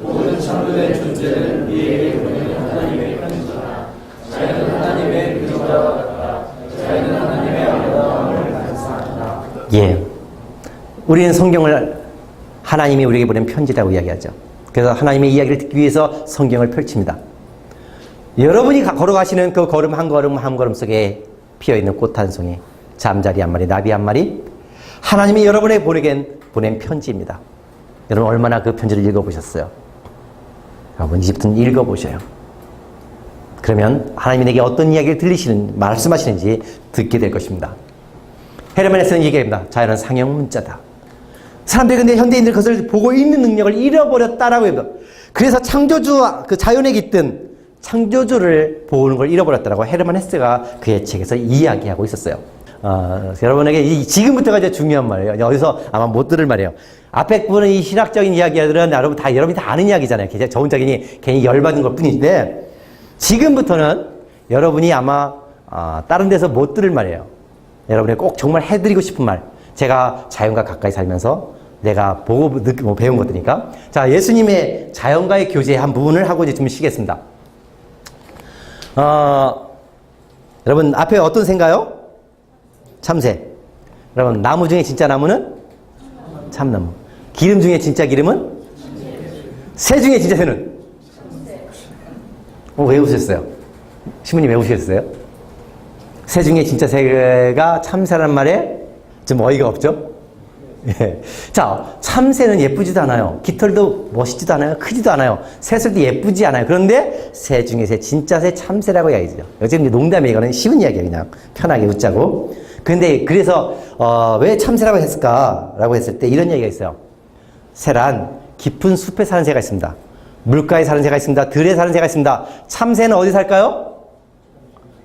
[SPEAKER 1] 모든 창조된 존재는 우리에게 보내는 하나님의 편지다. 자연은 하나님의 그림자와 같다. 자연은 하나님의 아름다움을 감사한다. 예, 우리는 성경을 하나님이 우리에게 보낸 편지라고 이야기하죠. 그래서 하나님의 이야기를 듣기 위해서 성경을 펼칩니다. 여러분이 걸어가시는 그 걸음 한 걸음 한 걸음 속에 피어있는 꽃 한 송이, 잠자리 한 마리, 나비 한 마리, 하나님이 여러분에게 보낸 편지입니다. 여러분 얼마나 그 편지를 읽어보셨어요? 여러분 이제부터 읽어보셔요. 그러면 하나님이 내게 어떤 이야기를 말씀하시는지 듣게 될 것입니다. 헤르만에서는 얘기합니다. 자연은 상형 문자다. 사람들이 근데 현대인들 그것을 보고 있는 능력을 잃어버렸다라고 합니다. 그래서 창조주와 그 자연에 깃든 창조주를 보는 걸 잃어버렸다라고 헤르만 헤세가 그의 책에서 이야기하고 있었어요. 여러분에게 지금부터가 이제 중요한 말이에요. 여기서 아마 못 들을 말이에요. 앞에 부분은 이 신학적인 이야기들은 여러분이 다 아는 이야기잖아요. 저 혼자 괜히 열받은 것 뿐인데, 지금부터는 여러분이 아마 다른 데서 못 들을 말이에요. 여러분이 꼭 정말 해드리고 싶은 말. 제가 자연과 가까이 살면서 내가 보고 배운 것들이니까. 자, 예수님의 자연과의 교제 한 부분을 하고 이제 좀 쉬겠습니다. 여러분 앞에 어떤 새인가요? 참새. 여러분 나무 중에 진짜 나무는 참나무. 기름 중에 진짜 기름은? 새 중에 진짜 새는? 왜 웃으셨어요? 신부님 왜 웃으셨어요? 새 중에 진짜 새가 참새란 말에 좀 어이가 없죠? 예. 자, 참새는 예쁘지도 않아요. 깃털도 멋있지도 않아요. 크지도 않아요. 새들도 예쁘지 않아요. 그런데 새 중에 새, 진짜 새 참새라고 이야기죠. 요즘 농담이에요. 이거는 쉬운 이야기예요. 그냥 편하게 웃자고. 근데 그래서 왜 참새라고 했을까라고 했을 때 이런 얘기가 있어요. 새란 깊은 숲에 사는 새가 있습니다. 물가에 사는 새가 있습니다. 들에 사는 새가 있습니다. 참새는 어디 살까요?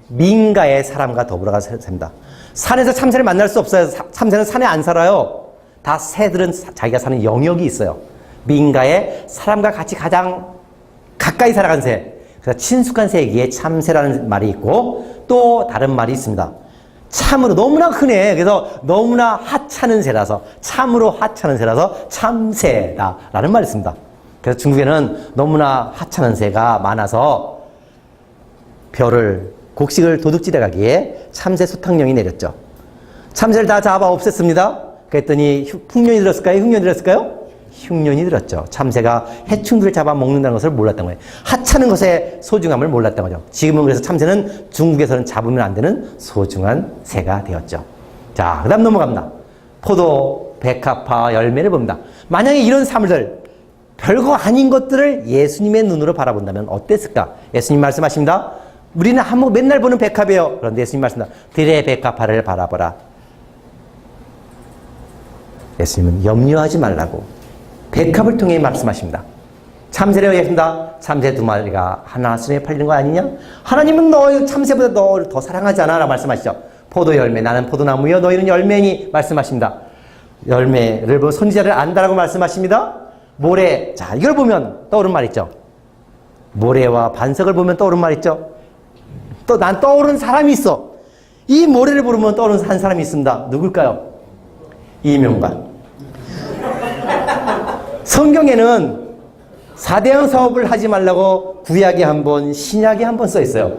[SPEAKER 1] 민가에 사람과 더불어 삽니다. 산에서 참새를 만날 수 없어요. 참새는 산에 안 살아요. 다 새들은 자기가 사는 영역이 있어요. 민가에 사람과 같이 가장 가까이 살아간 새. 그래서 친숙한 새이기에 참새라는 말이 있고 또 다른 말이 있습니다. 참으로 너무나 크네. 그래서 너무나 하찮은 새라서 참으로 하찮은 새라서 참새다라는 말이 있습니다. 그래서 중국에는 너무나 하찮은 새가 많아서 곡식을 도둑질해 가기에 참새 소탕령이 내렸죠. 참새를 다 잡아 없앴습니다. 그랬더니 흉년이 들었을까요? 흉년이 들었을까요? 흉년이 들었죠. 참새가 해충들을 잡아먹는다는 것을 몰랐던 거예요. 하찮은 것의 소중함을 몰랐던 거죠. 지금은 그래서 참새는 중국에서는 잡으면 안 되는 소중한 새가 되었죠. 자, 그 다음 넘어갑니다. 포도, 백합화, 열매를 봅니다. 만약에 이런 사물들, 별거 아닌 것들을 예수님의 눈으로 바라본다면 어땠을까? 예수님 말씀하십니다. 우리는 맨날 보는 백합이에요. 그런데 예수님 말씀합니다. 들의 백합화를 바라보라. 예수님은 염려하지 말라고 백합을 통해 말씀하십니다. 참새라고 얘기했습니다. 참새 2마리가 하나 수에 팔리는 거 아니냐? 하나님은 너 참새보다 너를 더 사랑하잖아 라고 말씀하시죠. 포도 열매, 나는 포도나무여 너희는 열매니 말씀하십니다. 열매를 보고 선지자를 안다라고 말씀하십니다. 모래, 자 이걸 보면 떠오르는 말 있죠. 모래와 반석을 보면 떠오르는 말 있죠. 또 난 떠오르는 사람이 있어. 이 모래를 보면 떠오르는 한 사람이 있습니다. 누굴까요? 이명박. 성경에는 4대강 사업을 하지 말라고 구약에 한 번, 신약에 한 번 써 있어요.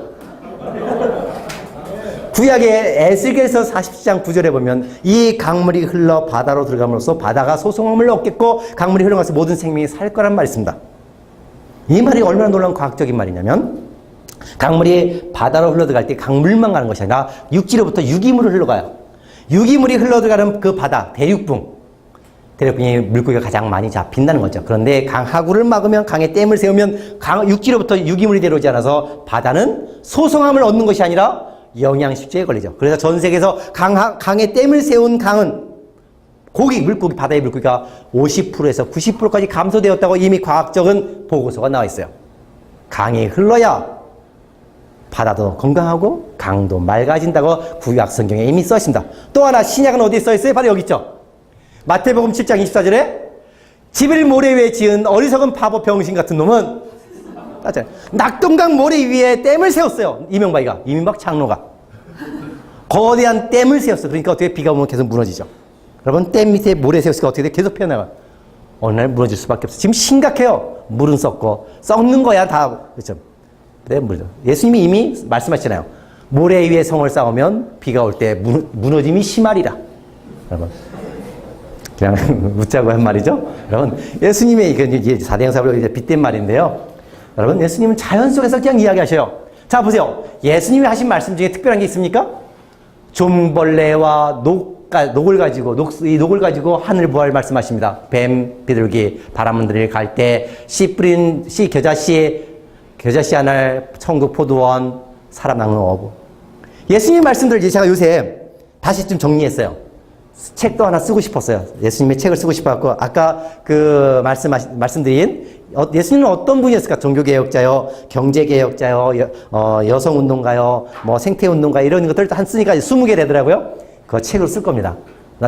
[SPEAKER 1] 구약의 에스겔서 47장 9절에 보면 이 강물이 흘러 바다로 들어감으로써 바다가 소송함을 얻겠고 강물이 흘러가서 모든 생명이 살 거란 말이 있습니다. 이 말이 얼마나 놀라운 과학적인 말이냐면 강물이 바다로 흘러들어갈 때 강물만 가는 것이 아니라 육지로부터 유기물을 흘러가요. 유기물이 흘러들어가는 그 바다, 대륙붕이 물고기가 가장 많이 잡힌다는 거죠. 그런데 강 하구를 막으면 강에 댐을 세우면 육지로부터 유기물이 내려오지 않아서 바다는 소성함을 얻는 것이 아니라 영양실조에 걸리죠. 그래서 전 세계에서 강에 댐을 세운 강은 물고기, 바다의 물고기가 50%에서 90%까지 감소되었다고 이미 과학적인 보고서가 나와 있어요. 강이 흘러야 바다도 건강하고 강도 맑아진다고 구약 성경에 이미 써 있습니다. 또 하나 신약은 어디에 써 있어요? 바로 여기 있죠. 마태복음 7장 24절에 집을 모래 위에 지은 어리석은 바보 병신 같은 놈은 낙동강 모래 위에 댐을 세웠어요. 이명박 장로가 거대한 댐을 세웠어요. 그러니까 어떻게 비가 오면 계속 무너지죠. 여러분 댐 밑에 모래 세웠으니까 어떻게 돼? 계속 피어나가. 어느 날 무너질 수밖에 없어요. 지금 심각해요. 물은 썩고 썩는 거야 다. 그렇죠? 네, 물죠. 예수님이 이미 말씀하시잖아요. 모래 위에 성을 쌓으면 비가 올 때 무너짐이 심하리라. 여러분 그냥 웃자고 한 말이죠. 여러분 예수님의 이게 4대강 사업으로 이제 빗댄 말인데요. 여러분 예수님은 자연 속에서 그냥 이야기하셔요. 자 보세요. 예수님이 하신 말씀 중에 특별한 게 있습니까? 종벌레와 녹을 가지고 하늘 부활 말씀하십니다. 뱀, 비둘기, 바람들을 갈 때 씨 뿌린 씨 겨자씨 하나 천국 포도원 사람 낚는 어부. 예수님 말씀들 제가 요새 다시 좀 정리했어요. 책도 하나 쓰고 싶었어요. 예수님의 책을 쓰고 싶어갖고 아까 말씀드린 예수님은 어떤 분이었을까? 종교개혁자요, 경제개혁자요, 여성운동가요, 뭐 생태운동가 이런 것들 한 쓰니까 20개 되더라고요. 그거 책으로 쓸 겁니다.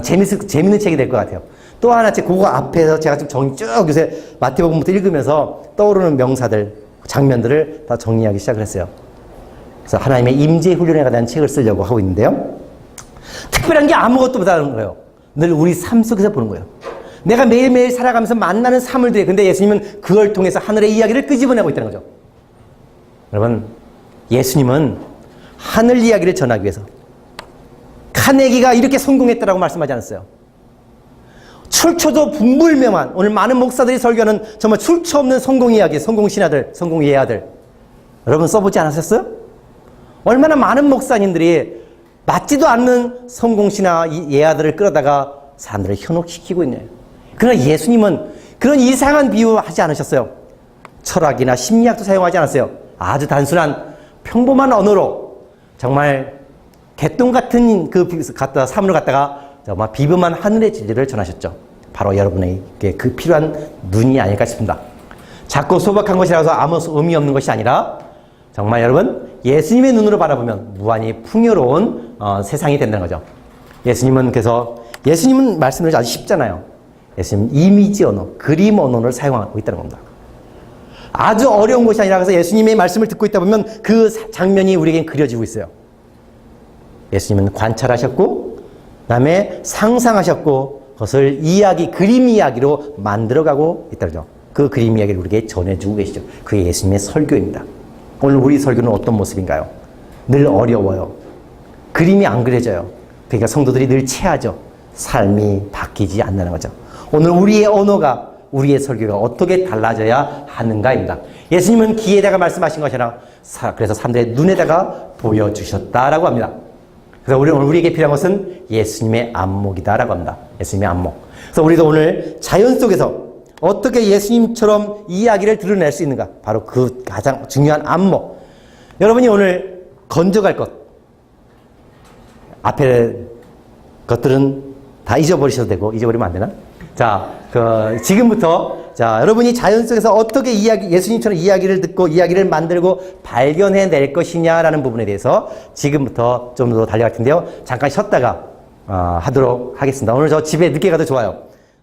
[SPEAKER 1] 재밌는 책이 될 것 같아요. 또 하나 그거 앞에서 제가 좀 쭉 요새 마태복음부터 읽으면서 떠오르는 명사들, 장면들을 다 정리하기 시작을 했어요. 그래서 하나님의 임재 훈련에 관한 책을 쓰려고 하고 있는데요. 특별한 게 아무것도 못하는 거예요. 늘 우리 삶 속에서 보는 거예요. 내가 매일매일 살아가면서 만나는 사물들이 근데 예수님은 그걸 통해서 하늘의 이야기를 끄집어내고 있다는 거죠. 여러분 예수님은 하늘 이야기를 전하기 위해서 카네기가 이렇게 성공했다라고 말씀하지 않았어요. 출처도 분불명한 오늘 많은 목사들이 설교하는 정말 출처 없는 성공 이야기, 성공 신하들, 성공 예아들 여러분 써보지 않으셨어요? 얼마나 많은 목사님들이 맞지도 않는 성공시나 예아들을 끌어다가 사람들을 현혹시키고 있네요. 그러나 예수님은 그런 이상한 비유 하지 않으셨어요. 철학이나 심리학도 사용하지 않았어요. 아주 단순한 평범한 언어로 정말 개똥 같은 사물을 갖다가 정말 비범한 하늘의 진리를 전하셨죠. 바로 여러분에게 그 필요한 눈이 아닐까 싶습니다. 작고 소박한 것이라서 아무 의미 없는 것이 아니라 정말 여러분 예수님의 눈으로 바라보면 무한히 풍요로운 세상이 된다는 거죠. 예수님은 말씀을 아주 쉽잖아요. 예수님은 이미지 언어, 그림 언어를 사용하고 있다는 겁니다. 아주 어려운 것이 아니라 그래서 예수님의 말씀을 듣고 있다 보면 그 장면이 우리에겐 그려지고 있어요. 예수님은 관찰하셨고 그다음에 상상하셨고 그것을 그림 이야기로 만들어가고 있다는 거죠. 그 그림 이야기를 우리에게 전해주고 계시죠. 그게 예수님의 설교입니다. 오늘 우리 설교는 어떤 모습인가요? 늘 어려워요. 그림이 안 그려져요. 그러니까 성도들이 늘 체하죠. 삶이 바뀌지 않는 거죠. 오늘 우리의 언어가 우리의 설교가 어떻게 달라져야 하는가입니다. 예수님은 귀에다가 말씀하신 것이 아니라 그래서 사람들의 눈에다가 보여주셨다라고 합니다. 그래서 우리에게 필요한 것은 예수님의 안목이다라고 합니다. 예수님의 안목. 그래서 우리도 오늘 자연 속에서 어떻게 예수님처럼 이야기를 드러낼 수 있는가? 바로 그 가장 중요한 안목. 여러분이 오늘 건져갈 것, 앞에 것들은 다 잊어버리셔도 되고, 잊어버리면 안 되나? 자, 지금부터, 여러분이 자연 속에서 어떻게 예수님처럼 이야기를 듣고 이야기를 만들고 발견해낼 것이냐라는 부분에 대해서 지금부터 좀 더 달려갈 텐데요. 잠깐 쉬었다가, 하도록 하겠습니다. 오늘 저 집에 늦게 가도 좋아요.